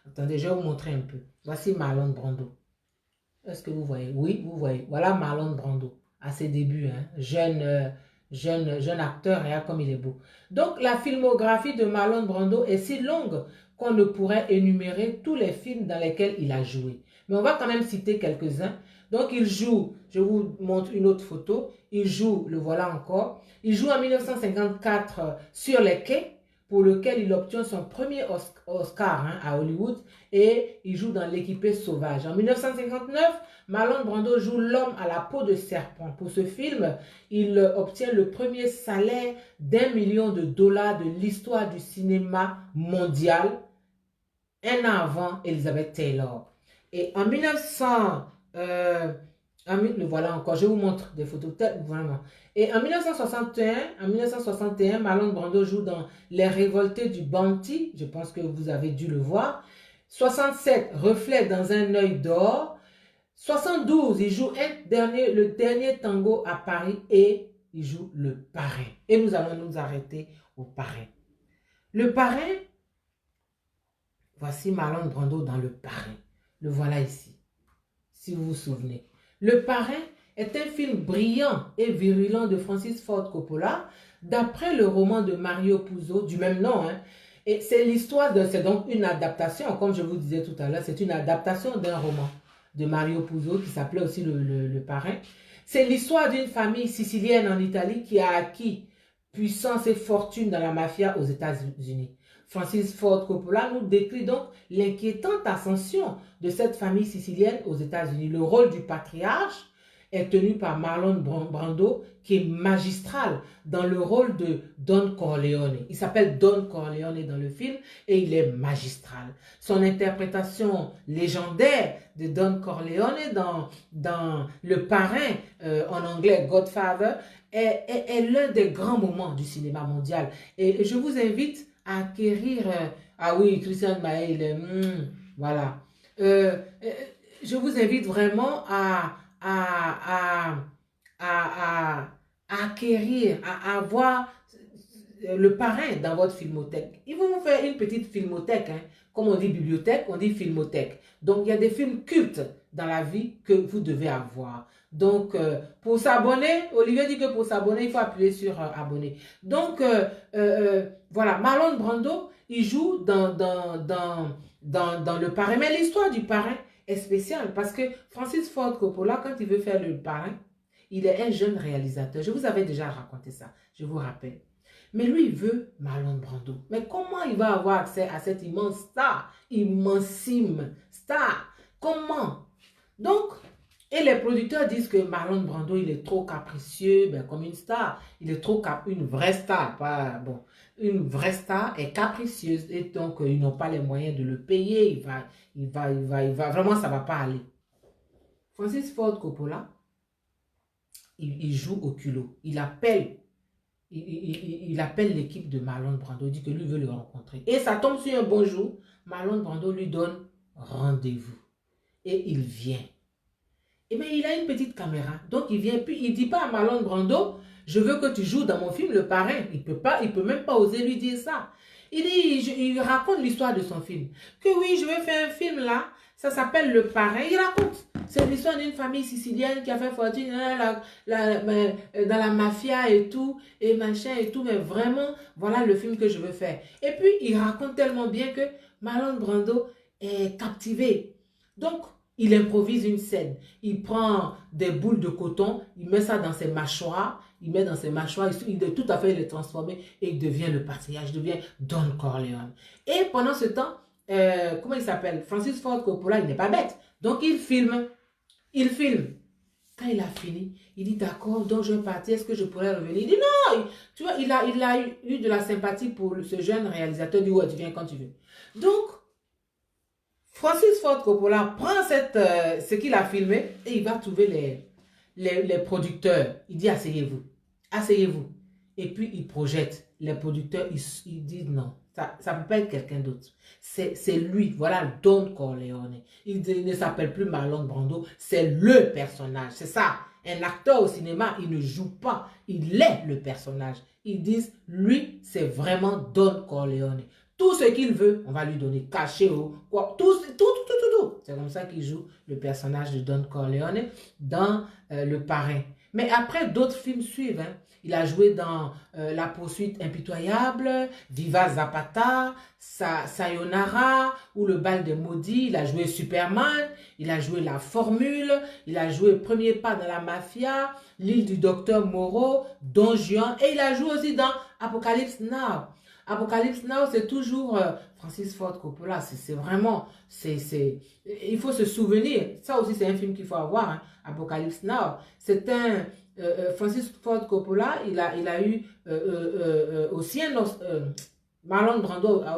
Attendez, je vais vous montrer un peu. Voici Marlon Brando. Est-ce que vous voyez? Oui, vous voyez. Voilà Marlon Brando à ses débuts, hein. Jeune acteur, regarde comme il est beau. Donc, la filmographie de Marlon Brando est si longue qu'on ne pourrait énumérer tous les films dans lesquels il a joué. Mais on va quand même citer quelques-uns. Donc, il joue, je vous montre une autre photo, il joue, le voilà encore, il joue en 1954 Sur les quais, pour lequel il obtient son premier Oscar à Hollywood, et il joue dans L'équipé sauvage. En 1959, Marlon Brando joue L'homme à la peau de serpent. Pour ce film, il obtient le premier salaire d'1 million de dollars de l'histoire du cinéma mondial, un an avant Elizabeth Taylor. Et en 1900... le voilà encore, je vous montre des photos, vraiment. Et en 1961, Marlon Brando joue dans Les Révoltés du Bounty, je pense que vous avez dû le voir. 67, Reflet dans un œil d'or. 72, il joue le dernier tango à Paris et il joue Le Parrain. Et nous allons nous arrêter au Parrain. Le Parrain, voici Marlon Brando dans Le Parrain. Le voilà ici, si vous vous souvenez. Le Parrain est un film brillant et virulent de Francis Ford Coppola, d'après le roman de Mario Puzo, du même nom. Hein. Et c'est l'histoire c'est donc une adaptation, comme je vous disais tout à l'heure, c'est une adaptation d'un roman de Mario Puzo qui s'appelait aussi le Parrain. C'est l'histoire d'une famille sicilienne en Italie qui a acquis puissance et fortune dans la mafia aux États-Unis. Francis Ford Coppola nous décrit donc l'inquiétante ascension de cette famille sicilienne aux États-Unis. Le rôle du patriarche est tenu par Marlon Brando, qui est magistral dans le rôle de Don Corleone. Il s'appelle Don Corleone dans le film et il est magistral. Son interprétation légendaire de Don Corleone dans Le Parrain, en anglais Godfather, est l'un des grands moments du cinéma mondial. Et je vous invite à acquérir... ah oui, Christian Maé, voilà. Je vous invite vraiment à acquérir, à avoir Le Parrain dans votre filmothèque. Ils vont vous faire une petite filmothèque, hein. Comme on dit bibliothèque, on dit filmothèque. Donc, il y a des films cultes dans la vie que vous devez avoir. Donc, pour s'abonner, Olivier dit que pour s'abonner, il faut appuyer sur abonner. Donc, voilà, Marlon Brando, il joue dans Le Parrain. Mais l'histoire du Parrain est spéciale parce que Francis Ford Coppola, quand il veut faire Le Parrain, il est un jeune réalisateur. Je vous avais déjà raconté ça, je vous rappelle. Mais lui, il veut Marlon Brando. Mais comment il va avoir accès à cette immense star, immensime star? Comment? Donc, et les producteurs disent que Marlon Brando, il est trop capricieux, ben, comme une star. Il est trop une vraie star, pas bon. Une vraie star est capricieuse et donc ils n'ont pas les moyens de le payer. Il va vraiment, ça va pas aller. Francis Ford Coppola, il joue au culot. Il appelle l'équipe de Marlon Brando, il dit que lui veut le rencontrer. Et ça tombe sur un bon jour, Marlon Brando lui donne rendez-vous. Et il vient. Et bien, il a une petite caméra. Donc, il vient, puis il ne dit pas à Marlon Brando, je veux que tu joues dans mon film Le Parrain. Il peut même pas oser lui dire ça. Il dit, il raconte l'histoire de son film. Que oui, je vais faire un film là, ça s'appelle Le Parrain. Il raconte. C'est l'histoire d'une famille sicilienne qui a fait fortune dans la mafia et tout, et machin et tout. Mais vraiment, voilà le film que je veux faire. Et puis, il raconte tellement bien que Marlon Brando est captivé. Donc, il improvise une scène. Il prend des boules de coton, il met ça dans ses mâchoires, il est tout à fait les transformer et il devient le patriarche, il devient Don Corleone. Et pendant ce temps, comment il s'appelle? Francis Ford Coppola, il n'est pas bête. Donc, il filme. Quand il a fini, il dit d'accord, donc je vais partir, est-ce que je pourrais revenir? Il dit non, tu vois, il a eu de la sympathie pour ce jeune réalisateur, il dit ouais, tu viens quand tu veux. Donc, Francis Ford Coppola prend ce qu'il a filmé et il va trouver les producteurs. Il dit asseyez-vous, asseyez-vous. Et puis il projette. Les producteurs, ils disent non, ça ne peut pas être quelqu'un d'autre. C'est lui, voilà Don Corleone. Il ne s'appelle plus Marlon Brando, c'est le personnage. C'est ça. Un acteur au cinéma, il ne joue pas, il est le personnage. Ils disent, lui, c'est vraiment Don Corleone. Tout ce qu'il veut, on va lui donner. Caché ou quoi. Tout. C'est comme ça qu'il joue le personnage de Don Corleone dans Le Parrain. Mais après, d'autres films suivent. Hein. Il a joué dans La Poursuite Impitoyable, Viva Zapata, Sayonara ou Le Bal des Maudits. Il a joué Superman, il a joué La Formule, il a joué Premier Pas dans la Mafia, L'île du Docteur Moreau, Don Juan et il a joué aussi dans Apocalypse Now. Apocalypse Now, c'est toujours Francis Ford Coppola. C'est vraiment, il faut se souvenir. Ça aussi, c'est un film qu'il faut avoir. Hein. Apocalypse Now. C'est un Francis Ford Coppola. Il a eu aussi Marlon Brando a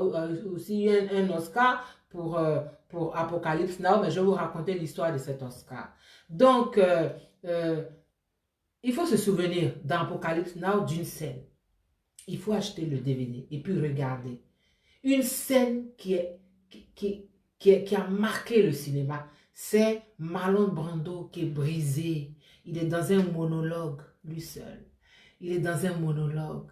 aussi eu un Oscar pour Apocalypse Now. Mais je vais vous raconter l'histoire de cet Oscar. Donc, il faut se souvenir dans Apocalypse Now d'une scène. Il faut acheter le DVD et puis regarder. Une scène qui a marqué le cinéma, c'est Marlon Brando qui est brisé. Il est dans un monologue, lui seul. Il est dans un monologue.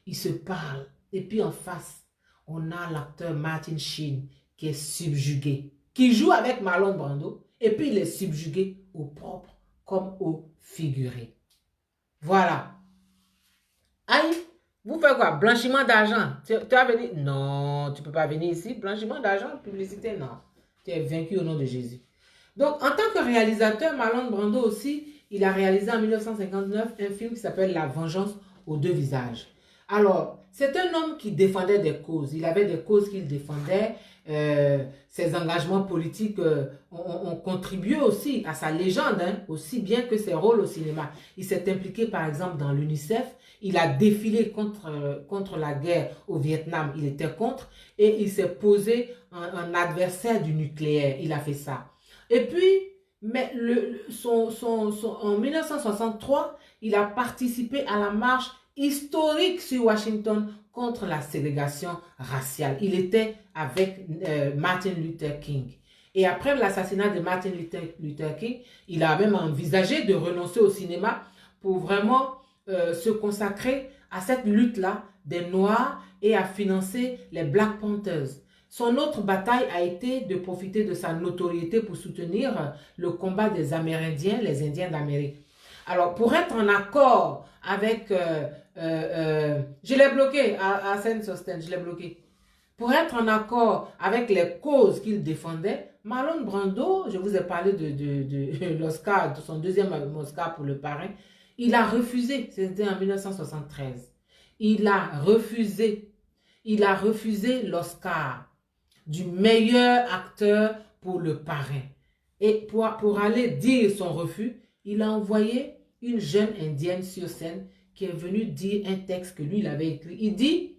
Il se parle. Et puis en face, on a l'acteur Martin Sheen qui est subjugué, qui joue avec Marlon Brando. Et puis il est subjugué au propre comme au figuré. Voilà. Aïe! Vous faites quoi? Blanchiment d'argent. Tu vas venir? Non, tu ne peux pas venir ici. Blanchiment d'argent, publicité, non. Tu es vaincu au nom de Jésus. Donc, en tant que réalisateur, Marlon Brando aussi, il a réalisé en 1959 un film qui s'appelle La Vengeance aux deux visages. Alors, c'est un homme qui défendait des causes. Il avait des causes qu'il défendait. Ses engagements politiques ont contribué aussi à sa légende, hein, aussi bien que ses rôles au cinéma. Il s'est impliqué, par exemple, dans l'UNICEF. Il a défilé contre la guerre au Vietnam. Il était contre. Et il s'est posé un adversaire du nucléaire. Il a fait ça. Et puis, mais en 1963, il a participé à la marche historique sur Washington contre la ségrégation raciale. Il était avec Martin Luther King. Et après l'assassinat de Martin Luther King, il a même envisagé de renoncer au cinéma pour vraiment se consacrer à cette lutte-là des Noirs et à financer les Black Panthers. Son autre bataille a été de profiter de sa notoriété pour soutenir le combat des Amérindiens, les Indiens d'Amérique. Alors, pour être en accord avec... je l'ai bloqué à Saint-Sosten, je l'ai bloqué. Pour être en accord avec les causes qu'il défendait, Marlon Brando, je vous ai parlé de l'Oscar, de son deuxième Oscar pour Le Parrain, il a refusé, c'était en 1973, il a refusé l'Oscar du meilleur acteur pour Le Parrain. Et pour aller dire son refus, il a envoyé une jeune indienne sur scène qui est venue dire un texte que lui, il avait écrit. Il dit,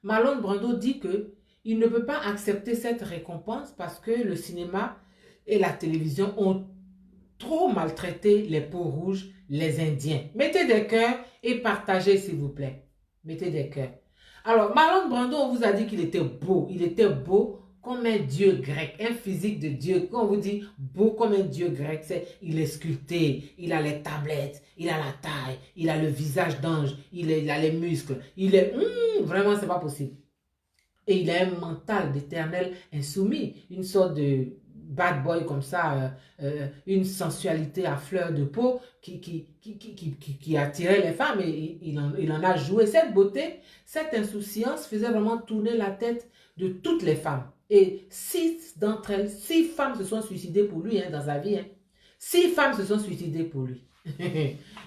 Marlon Brando dit que il ne peut pas accepter cette récompense parce que le cinéma et la télévision ont trop maltraité les peaux rouges, les Indiens. Mettez des cœurs et partagez, s'il vous plaît. Mettez des cœurs. Alors, Marlon Brando, on vous a dit qu'il était beau. Il était beau comme un dieu grec, un physique de dieu. Quand on vous dit beau comme un dieu grec, il est sculpté, il a les tablettes, il a la taille, il a le visage d'ange, il a les muscles. Il est... vraiment, c'est pas possible. Et il a un mental d'éternel insoumis, une sorte de bad boy comme ça, une sensualité à fleur de peau qui attirait les femmes et il en a joué. Cette beauté, cette insouciance faisait vraiment tourner la tête de toutes les femmes. Et 6 d'entre elles, 6 femmes se sont suicidées pour lui dans sa vie. 6 femmes se sont suicidées pour lui.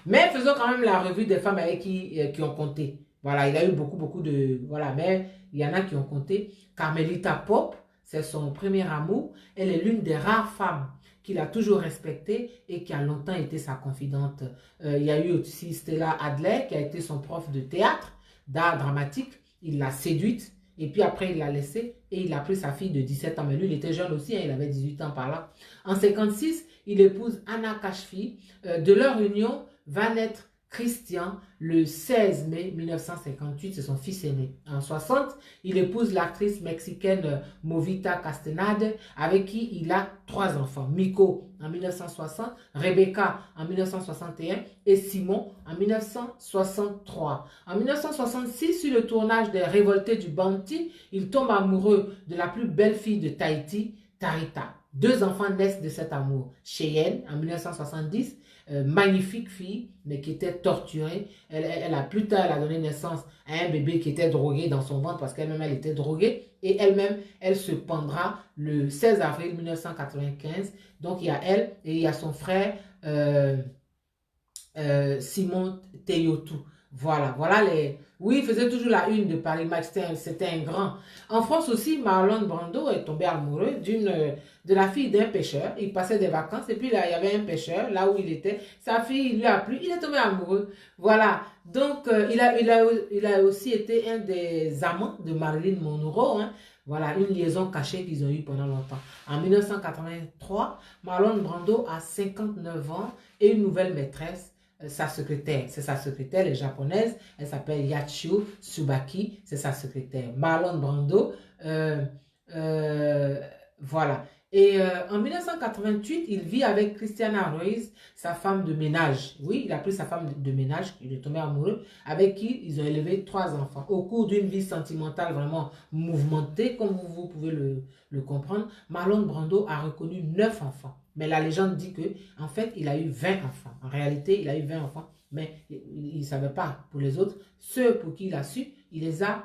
Mais faisons quand même la revue des femmes avec qui ont compté. Voilà, il a eu beaucoup de... Voilà, mais il y en a qui ont compté. Carmelita Pope, c'est son premier amour. Elle est l'une des rares femmes qu'il a toujours respectée et qui a longtemps été sa confidente. Il y a eu aussi Stella Adler, qui a été son prof de théâtre, d'art dramatique. Il l'a séduite. Et puis après, il l'a laissée et il a pris sa fille de 17 ans. Mais lui, il était jeune aussi, il avait 18 ans par là. En 56, il épouse Anna Kashfi. De leur union va naître Christian le 16 mai 1958, c'est son fils aîné. En 60, il épouse l'actrice mexicaine Movita Castaneda, avec qui il a 3 enfants. Miko en 1960, Rebecca en 1961 et Simon en 1963. En 1966, sur le tournage des Révoltés du Bounty, il tombe amoureux de la plus belle fille de Tahiti, Tarita. 2 enfants naissent de cet amour. Cheyenne en 1970, magnifique fille, mais qui était torturée. Plus tard, elle a donné naissance à un bébé qui était drogué dans son ventre parce qu'elle-même, elle était droguée. Et elle-même, elle se pendra le 16 avril 1995. Donc, il y a elle et il y a son frère Simon Teyotu. Voilà les... Oui, il faisait toujours la une de Paris Match, c'était un grand. En France aussi, Marlon Brando est tombé amoureux de la fille d'un pêcheur. Il passait des vacances et puis là, il y avait un pêcheur, là où il était. Sa fille, il lui a plu, il est tombé amoureux. Voilà, donc il a aussi été un des amants de Marilyn Monroe. Voilà, une liaison cachée qu'ils ont eue pendant longtemps. En 1983, Marlon Brando a 59 ans et une nouvelle maîtresse. Sa secrétaire, c'est sa secrétaire, elle est japonaise, elle s'appelle Yachio Tsubaki, c'est sa secrétaire. Marlon Brando, voilà. Et en 1988, il vit avec Christiana Ruiz, sa femme de ménage. Oui, il a pris sa femme de ménage, il est tombé amoureux, avec qui ils ont élevé 3 enfants. Au cours d'une vie sentimentale vraiment mouvementée, comme vous pouvez le comprendre, Marlon Brando a reconnu 9 enfants. Mais la légende dit que, en fait, il a eu 20 enfants. En réalité, il a eu 20 enfants, mais il ne savait pas pour les autres. Ceux pour qui il a su, il les a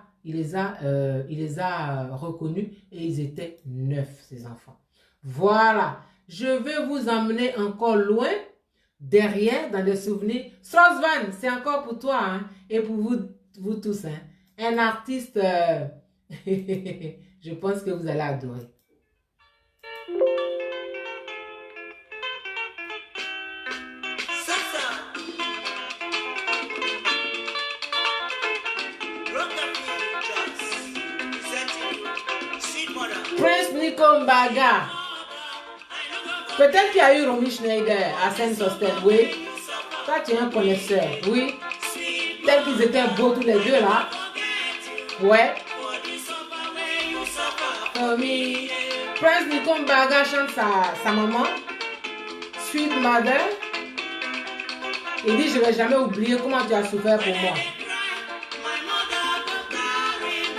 reconnus et ils étaient 9, ces enfants. Voilà, je vais vous emmener encore loin, derrière, dans les souvenirs. Strauss-Van, c'est encore pour toi, hein, et pour vous tous. Hein. Un artiste, je pense que vous allez adorer. Prince Nico Mbaga. Peut-être qu'il y a eu Romy Schneider à Saint-Sostel, oui. Toi, tu es un connaisseur, oui. Tel qu'ils étaient beaux tous les deux, là. Ouais. Prince Nico Mbaga chante sa maman. Sweet Mother. Il dit, je ne vais jamais oublier comment tu as souffert pour moi.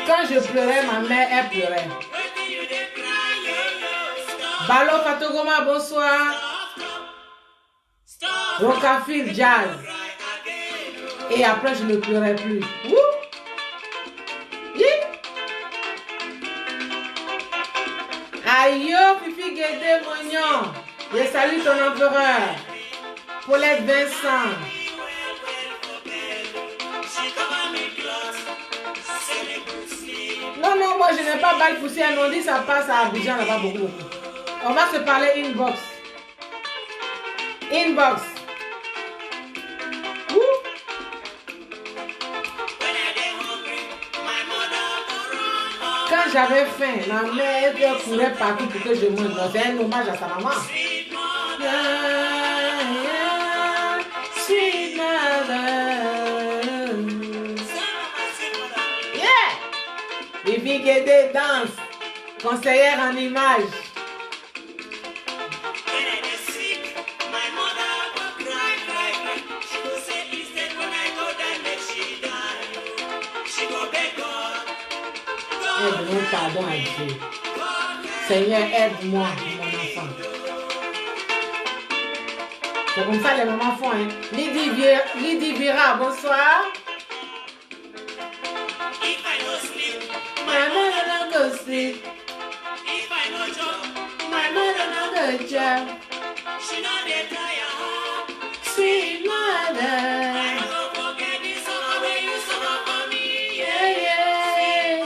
Quand je pleurais, ma mère, elle pleurait. Balo Fatogoma, bonsoir. Rockafield Jazz. Et après, je ne pleurais plus. Aïe, Fifi Guédé Mognon. Je salue ton empereur. Paulette Vincent. Non, moi je n'ai pas balle poussière. On dit ça passe à Abidjan là-bas beaucoup. On va se parler inbox. Inbox. Quand j'avais faim, ma mère courait partout pour que je mange. C'est un hommage à sa maman. Sweet mother. Yeah! Bibi Guédé danse. Conseillère en images. Aide-moi, pardon à Dieu. Seigneur, aide-moi, mon enfant. C'est comme ça les mamans font. Hein. Lydie Vira, bonsoir. If I no sleep, My mother no go sleep. if I no job, My mother no go job. she no dey tire. Sweet mother. I no go forget the summer wey you summer for me. Yeah, yeah.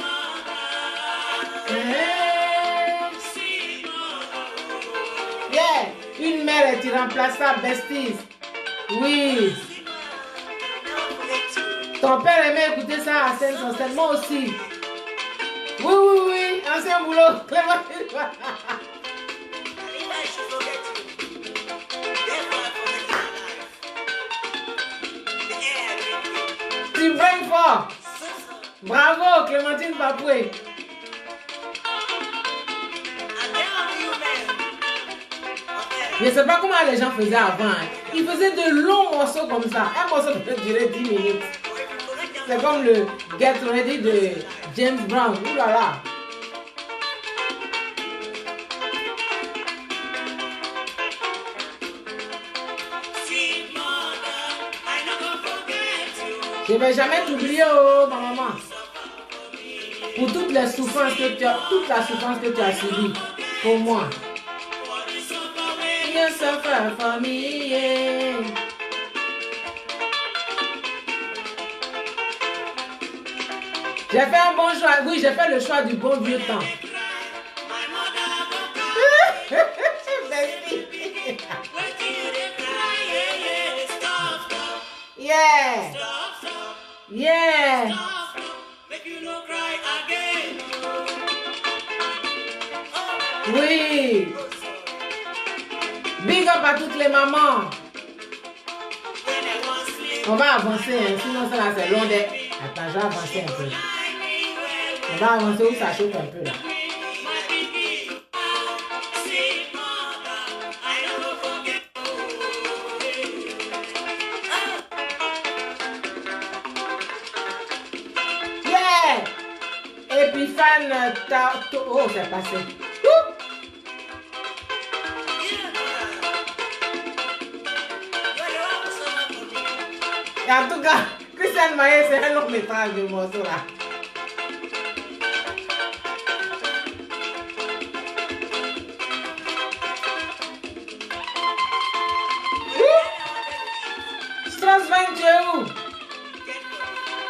Yeah. Sweet mother. Yeah. Une mère est irremplaçable, besties. Oui. Ton père aimait écouter ça à Seine-sur-Seine, moi aussi. Oui, oui, oui. Ancien boulot. Clémentine. If I should forget you, therefore I forget my life. The air I breathe. Tu brain fort. Bravo, Clémentine Papoué. And then only you men. Je ne sais pas comment les gens faisaient avant. Hein. Ils faisaient de longs morceaux comme ça. Un morceau peut durer 10 minutes. C'est comme le Get Ready de James Brown. Ouh là là. Sweet mother, I no go forget you. Je ne vais jamais t'oublier, oh, ma maman. Pour toutes les souffrances que tu as, toute la souffrance que tu as subie pour moi. For the summer wey You suffer for me, yeah. J'ai fait un bon choix. Oui, j'ai fait le choix du bon vieux temps. my mother go cry. Merci. Wetin you dey cry? Yeah, yeah. Stop, stop, Yeah. stop, stop, Yeah. stop, stop. Make you no cry again. Oh, Oui. Big up à toutes les mamans. when I wan sleep, On va avancer, hein. Sinon ça là c'est long. Attends, je vais avancer un peu. I mean well. On va avancer où ça chauffe un peu là. My pikin, sweet mother, I no go forget you. Yeah. Épiphane, oh, c'est passé. Ouh. Et en tout cas, Christiane Maé, c'est un long métrage de morceau là. Strasbourg, tu es où?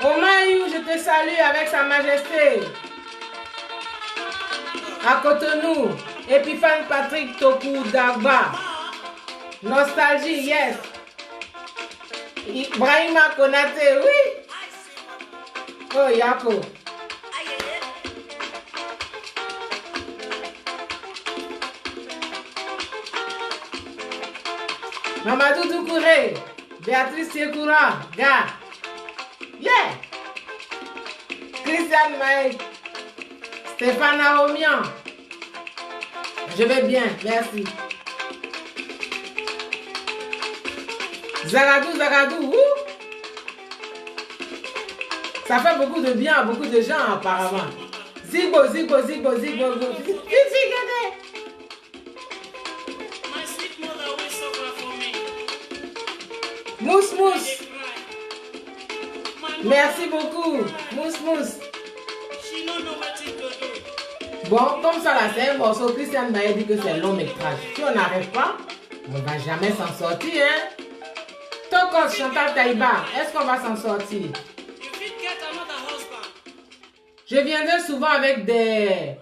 Au Maïou, je te salue avec sa majesté. À Cotonou, Épiphane Patrick Tokou Dagba. Nostalgie, yes. Ibrahima Konate, oui. Oh, Yako. Mamadou Doucouré, Béatrice Sekoura, gars. Yeah. Christiane Maïk, Stéphane Aomian. Je vais bien, merci. Zagadou, ouh. Ça fait beaucoup de bien à beaucoup de gens apparemment. Zigo. My sweet mother will suffer for me. Mousse. Cry. My Merci beaucoup. Mousse. she no know what to do. Bon, comme ça là, c'est un morceau. Christiane m'a dit que c'est long métrage. Si on n'arrive pas, on va jamais s'en sortir, hein. Tokos, Chantal Taïba, est-ce qu'on va s'en sortir? You fit get another husband. Je viendrai souvent avec des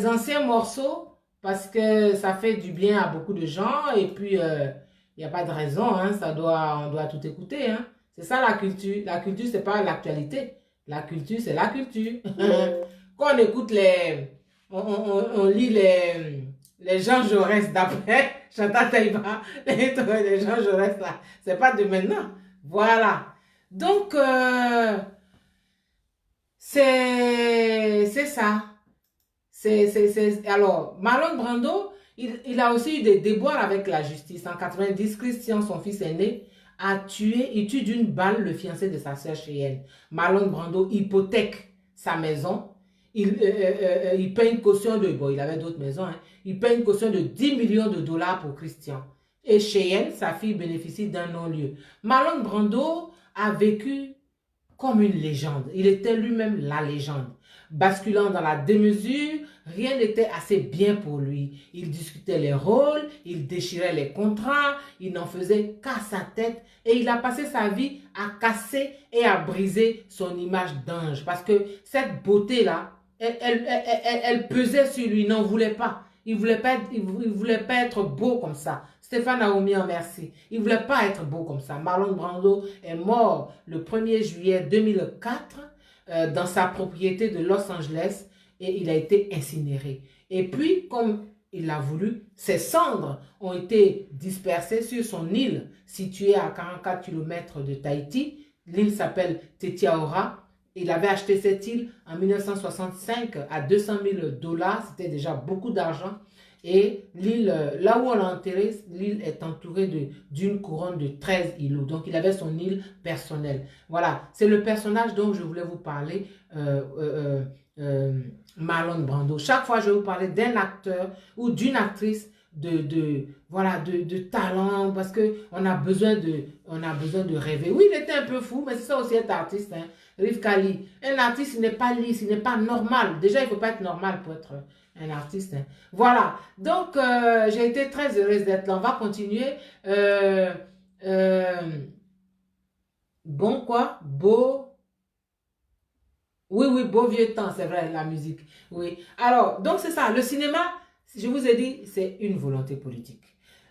anciens morceaux parce que ça fait du bien à beaucoup de gens et puis il n'y a pas de raison, hein, on doit tout écouter. Hein. C'est ça la culture. La culture, c'est pas l'actualité. La culture, c'est la culture. Quand on écoute on lit les Jean Jaurès d'après, Chantal Taïba, les Jean Jaurès là, c'est pas de maintenant. Voilà. Donc, c'est ça. Alors, Marlon Brando, il a aussi eu des déboires avec la justice. En 90, Christian, son fils aîné, il tue d'une balle le fiancé de sa sœur Cheyenne. Marlon Brando hypothèque sa maison. il paye une caution de, bon, il avait d'autres maisons, hein, il paye une caution de 10 millions de dollars pour Christian. Et Cheyenne, sa fille, bénéficie d'un non-lieu. Marlon Brando a vécu comme une légende. Il était lui-même la légende. Basculant dans la démesure, rien n'était assez bien pour lui. Il discutait les rôles, il déchirait les contrats, il n'en faisait qu'à sa tête et il a passé sa vie à casser et à briser son image d'ange. Parce que cette beauté-là, elle pesait sur lui, il n'en voulait pas. Il ne voulait pas être beau comme ça. Stéphane Naomi en merci. Il ne voulait pas être beau comme ça. Marlon Brando est mort le 1er juillet 2004 dans sa propriété de Los Angeles et il a été incinéré. Et puis, comme il l'a voulu, ses cendres ont été dispersées sur son île située à 44 km de Tahiti. L'île s'appelle Tetiaora. Il avait acheté cette île en 1965 à 200 000 dollars. C'était déjà beaucoup d'argent. Et l'île, là où on l'a enterré, l'île est entourée d'une couronne de 13 îlots. Donc, il avait son île personnelle. Voilà, c'est le personnage dont je voulais vous parler, Marlon Brando. Chaque fois, je vais vous parler d'un acteur ou d'une actrice de talent parce qu'on a besoin de rêver. Oui, il était un peu fou, mais c'est ça aussi être artiste. Hein. Rivka Lee. Un artiste, il n'est pas lisse, il n'est pas normal. Déjà, il ne faut pas être normal pour être un artiste. Hein. Voilà. Donc, j'ai été très heureuse d'être là. On va continuer. Bon quoi? Beau. Oui, beau vieux temps, c'est vrai, la musique. Oui. Alors, donc c'est ça. Le cinéma, je vous ai dit, c'est une volonté politique.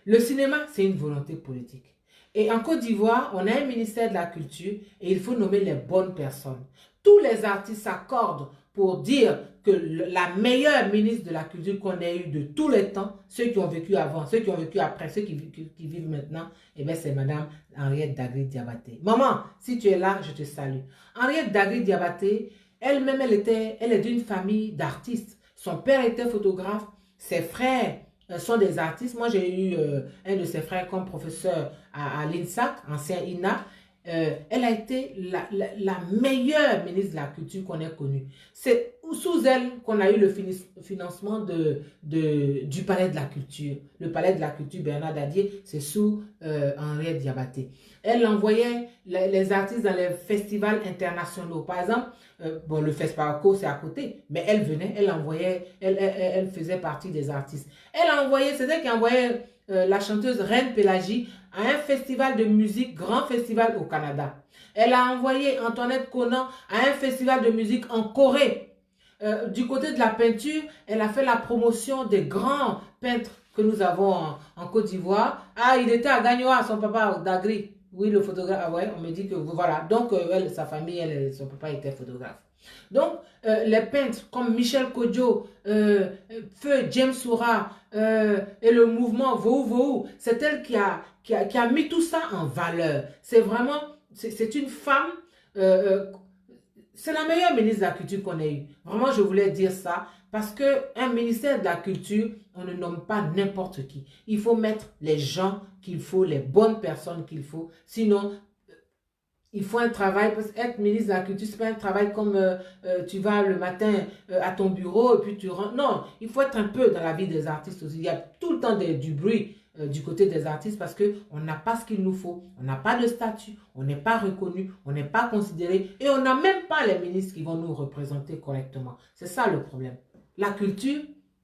Le cinéma, c'est une volonté politique. Et en Côte d'Ivoire, on a un ministère de la Culture et il faut nommer les bonnes personnes. Tous les artistes s'accordent pour dire que la meilleure ministre de la Culture qu'on ait eu de tous les temps, ceux qui ont vécu avant, ceux qui ont vécu après, ceux qui vivent maintenant, eh bien c'est Madame Henriette Dagri-Diabaté. Maman, si tu es là, je te salue. Henriette Dagri-Diabaté, elle-même, elle est d'une famille d'artistes. Son père était photographe, ses frères sont des artistes. Moi, j'ai eu un de ses frères comme professeur à l'INSAC, ancien INA. Elle a été la meilleure ministre de la Culture qu'on ait connue. C'est sous elle qu'on a eu le financement du Palais de la Culture. Le Palais de la Culture Bernard Dadier, c'est sous Henriette Diabaté. Elle envoyait les artistes dans les festivals internationaux. Par exemple, bon, le FESPACO, c'est à côté, mais elle venait, elle envoyait, elle faisait partie des artistes. Elle a envoyé, c'est elle qui envoyait la chanteuse Reine Pélagie à un festival de musique, grand festival au Canada. Elle a envoyé Antoinette Conan à un festival de musique en Corée. Du côté de la peinture, elle a fait la promotion des grands peintres que nous avons en Côte d'Ivoire. Ah, il était à Gagnoa, son papa, Dagri. Oui, le photographe, ah ouais, on me dit que voilà. Donc, sa famille, son papa était photographe. Donc, les peintres comme Michel Kodjo, Feu James Soura et le mouvement Vohou Vohou, c'est elle qui a mis tout ça en valeur. C'est vraiment, c'est une femme, c'est la meilleure ministre de la Culture qu'on ait eue. Vraiment, je voulais dire ça parce qu'un ministère de la Culture, on ne nomme pas n'importe qui. Il faut mettre les gens qu'il faut, les bonnes personnes qu'il faut. Sinon, il faut un travail, parce qu'être ministre de la Culture, ce n'est pas un travail comme tu vas le matin à ton bureau et puis tu rentres. Non, il faut être un peu dans la vie des artistes aussi. Il y a tout le temps du bruit du côté des artistes parce qu'on n'a pas ce qu'il nous faut. On n'a pas de statut, on n'est pas reconnu, on n'est pas considéré et on n'a même pas les ministres qui vont nous représenter correctement. C'est ça le problème. La culture,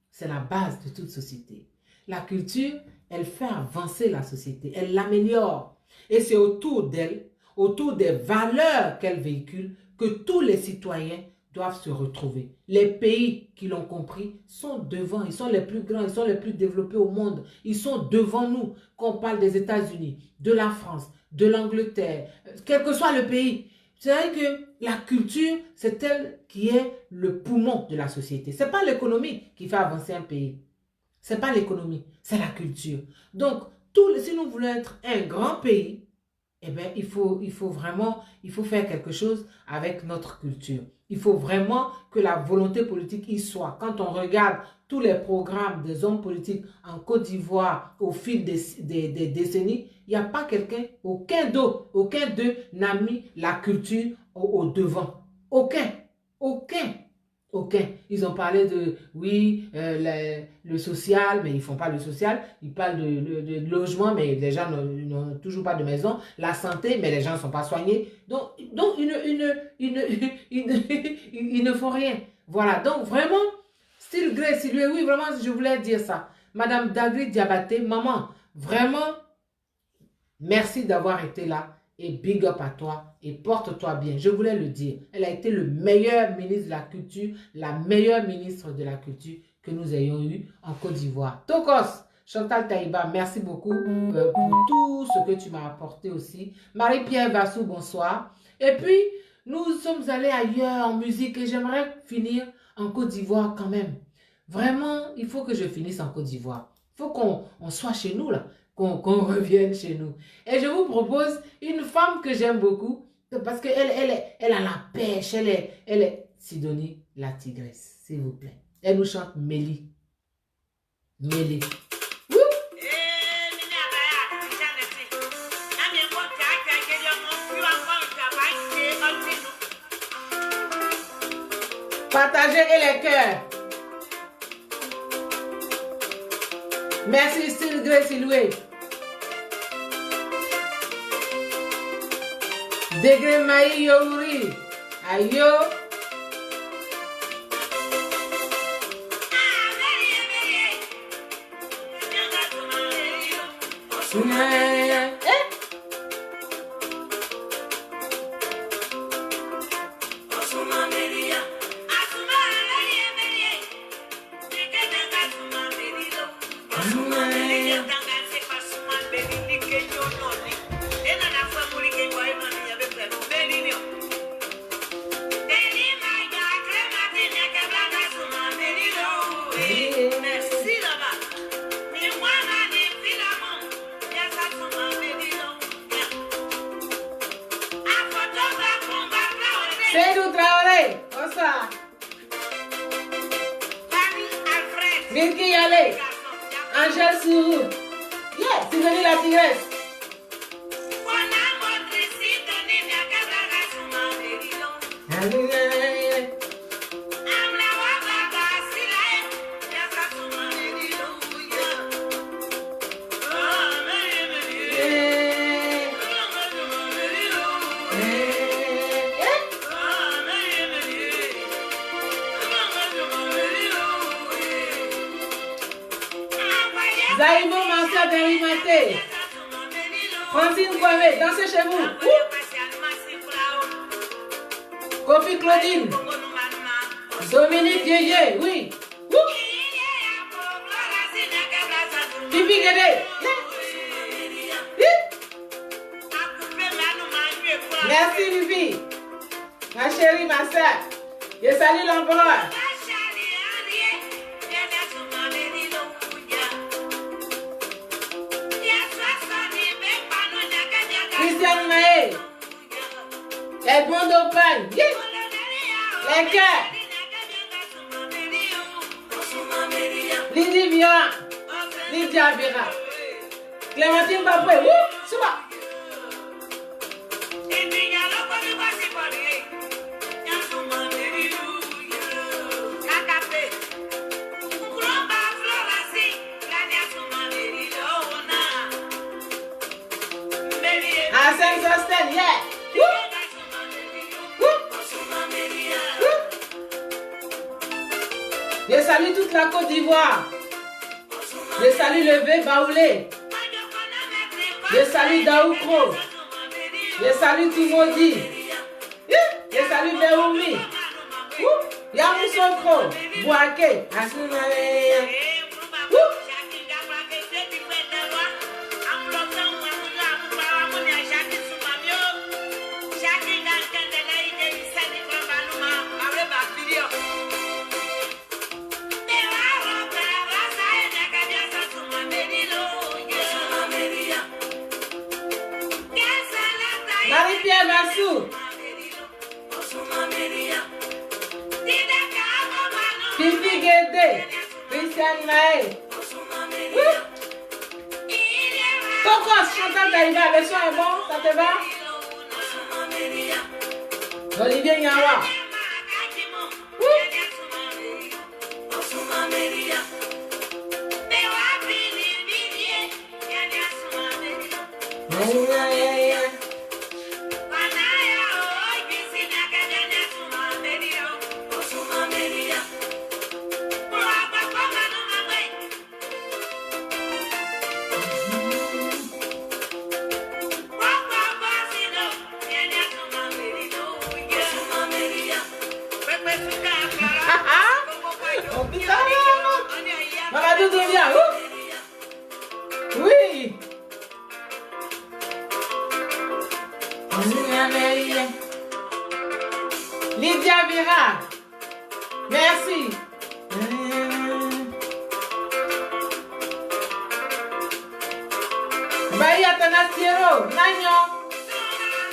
c'est la base de toute société. La culture, elle fait avancer la société, elle l'améliore. Et c'est autour d'elle, autour des valeurs qu'elle véhicule, que tous les citoyens doivent se retrouver. Les pays qui l'ont compris sont devant, ils sont les plus grands, ils sont les plus développés au monde. Ils sont devant nous, qu'on parle des États-Unis, de la France, de l'Angleterre, quel que soit le pays. C'est vrai que la culture, c'est elle qui est le poumon de la société. Ce n'est pas l'économie qui fait avancer un pays. Ce n'est pas l'économie, c'est la culture. Donc, si nous voulons être un grand pays, eh bien, il faut vraiment faire quelque chose avec notre culture. Il faut vraiment que la volonté politique y soit. Quand on regarde tous les programmes des hommes politiques en Côte d'Ivoire au fil des décennies, il n'y a pas quelqu'un, aucun d'eux n'a mis la culture au devant. Aucun. Aucun. Ils ont parlé de, oui, le social, mais ils ne font pas le social. Ils parlent de logement, mais les gens n'ont toujours pas de maison. La santé, mais les gens ne sont pas soignés. Donc ils ne font rien. Voilà. Donc, vraiment, style Grace, oui, vraiment, je voulais dire ça. Madame Dagri Diabaté, maman, vraiment, merci d'avoir été là. Et big up à toi et porte-toi bien. Je voulais le dire. Elle a été le meilleur ministre de la Culture, la meilleure ministre de la Culture que nous ayons eu en Côte d'Ivoire. Tokos, Chantal Taïba, merci beaucoup pour tout ce que tu m'as apporté aussi. Marie-Pierre Vassou, bonsoir. Et puis, nous sommes allés ailleurs en musique et j'aimerais finir en Côte d'Ivoire quand même. Vraiment, il faut que je finisse en Côte d'Ivoire. Il faut qu'on soit chez nous là. Qu'on revienne chez nous. Et je vous propose une femme que j'aime beaucoup, parce qu'elle a la pêche, elle est Sidonie la tigresse, s'il vous plaît. Elle nous chante Mélie. Mélie. Partagez les cœurs. Merci, Style Grace Loué. Degré Maï Youri. Ayo. Seydou Traoré, bonsoir. Milky Yale, Angèle Sourou. Yeah, Sidonie la tigresse. Zaïbo Marcia Berimate. Francine Kwame, dansez chez vous. Kofi Claudine. Dominique Yeye, oui. Pipi Guédé. Merci Vivi. Ma chérie, ma soeur. Je salue l'empereur. Christiane Maé. Edmond Open. Les cœurs. Lydie Vian. Lydia Vira. Clémentine Papoué. Souba. Hassan Sosten, yeah. Je salue toute la Côte d'Ivoire. Je salue le V Baoulé. Je salue Daoukro. Je salue Timodi. Je salue Beoumi. Yamousokro. Bouake. Asunare. Marie-Pierre Vassou. Fifi Guédé. Christiane Maé. Tokos, Chantal Taïba, le son est bon, ça te va? Olivier Nyawa. Oh putain! Mamadou Doumbia, oui! Lydia Vira, merci. Bahia Tanasiero, Nagno,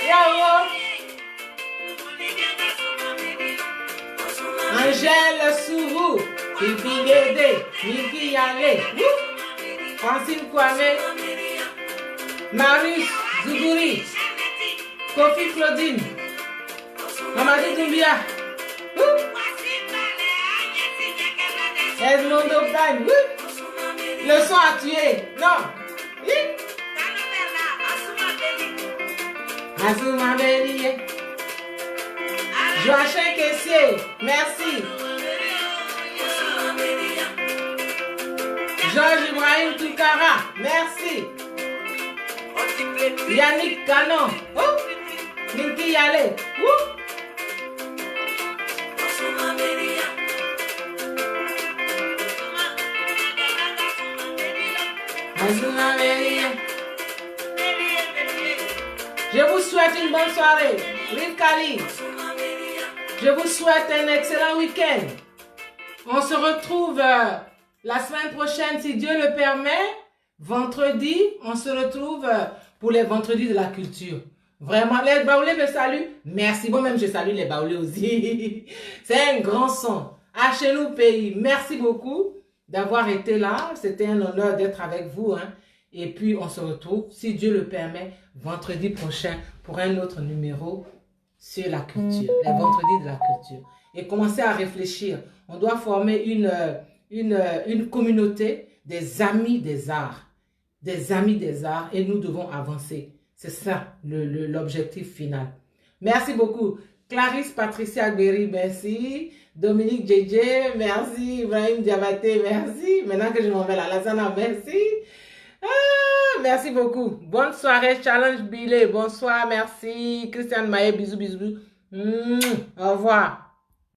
Yao, Angèle Sourou, Pipi Guédé, Miki Yale, Francine Kwame, Marius Zougouri, Kofi Claudine, Mamadou Doumbia, Edmondo Pan, le son a tué, non, Azuma Bélier, Joachim Kessier, merci. Georges Ibrahim Toukara, merci. Yannick Canon, Minky Yale, Azuma Bélier. Je vous souhaite une bonne soirée. Rikali. Je vous souhaite un excellent week-end. On se retrouve la semaine prochaine, si Dieu le permet. Vendredi, on se retrouve pour les vendredis de la culture. Vraiment, les Baoulés me saluent. Merci. Moi-même, je salue les Baoulés aussi. C'est un grand son. À chez nous, pays. Merci beaucoup d'avoir été là. C'était un honneur d'être avec vous. Et puis, on se retrouve, si Dieu le permet, vendredi prochain pour un autre numéro sur la culture, les vendredis de la culture. Et commencer à réfléchir. On doit former une communauté des amis des arts. Des amis des arts et nous devons avancer. C'est ça l'objectif final. Merci beaucoup. Clarisse Patricia Guéry, merci. Dominique JJ, merci. Ibrahim Diabaté, merci. Maintenant que je m'en vais à Lassana, merci. Merci beaucoup. Bonne soirée, Challenge Billet. Bonsoir, merci. Christiane Maé, bisous, bisous. Au revoir.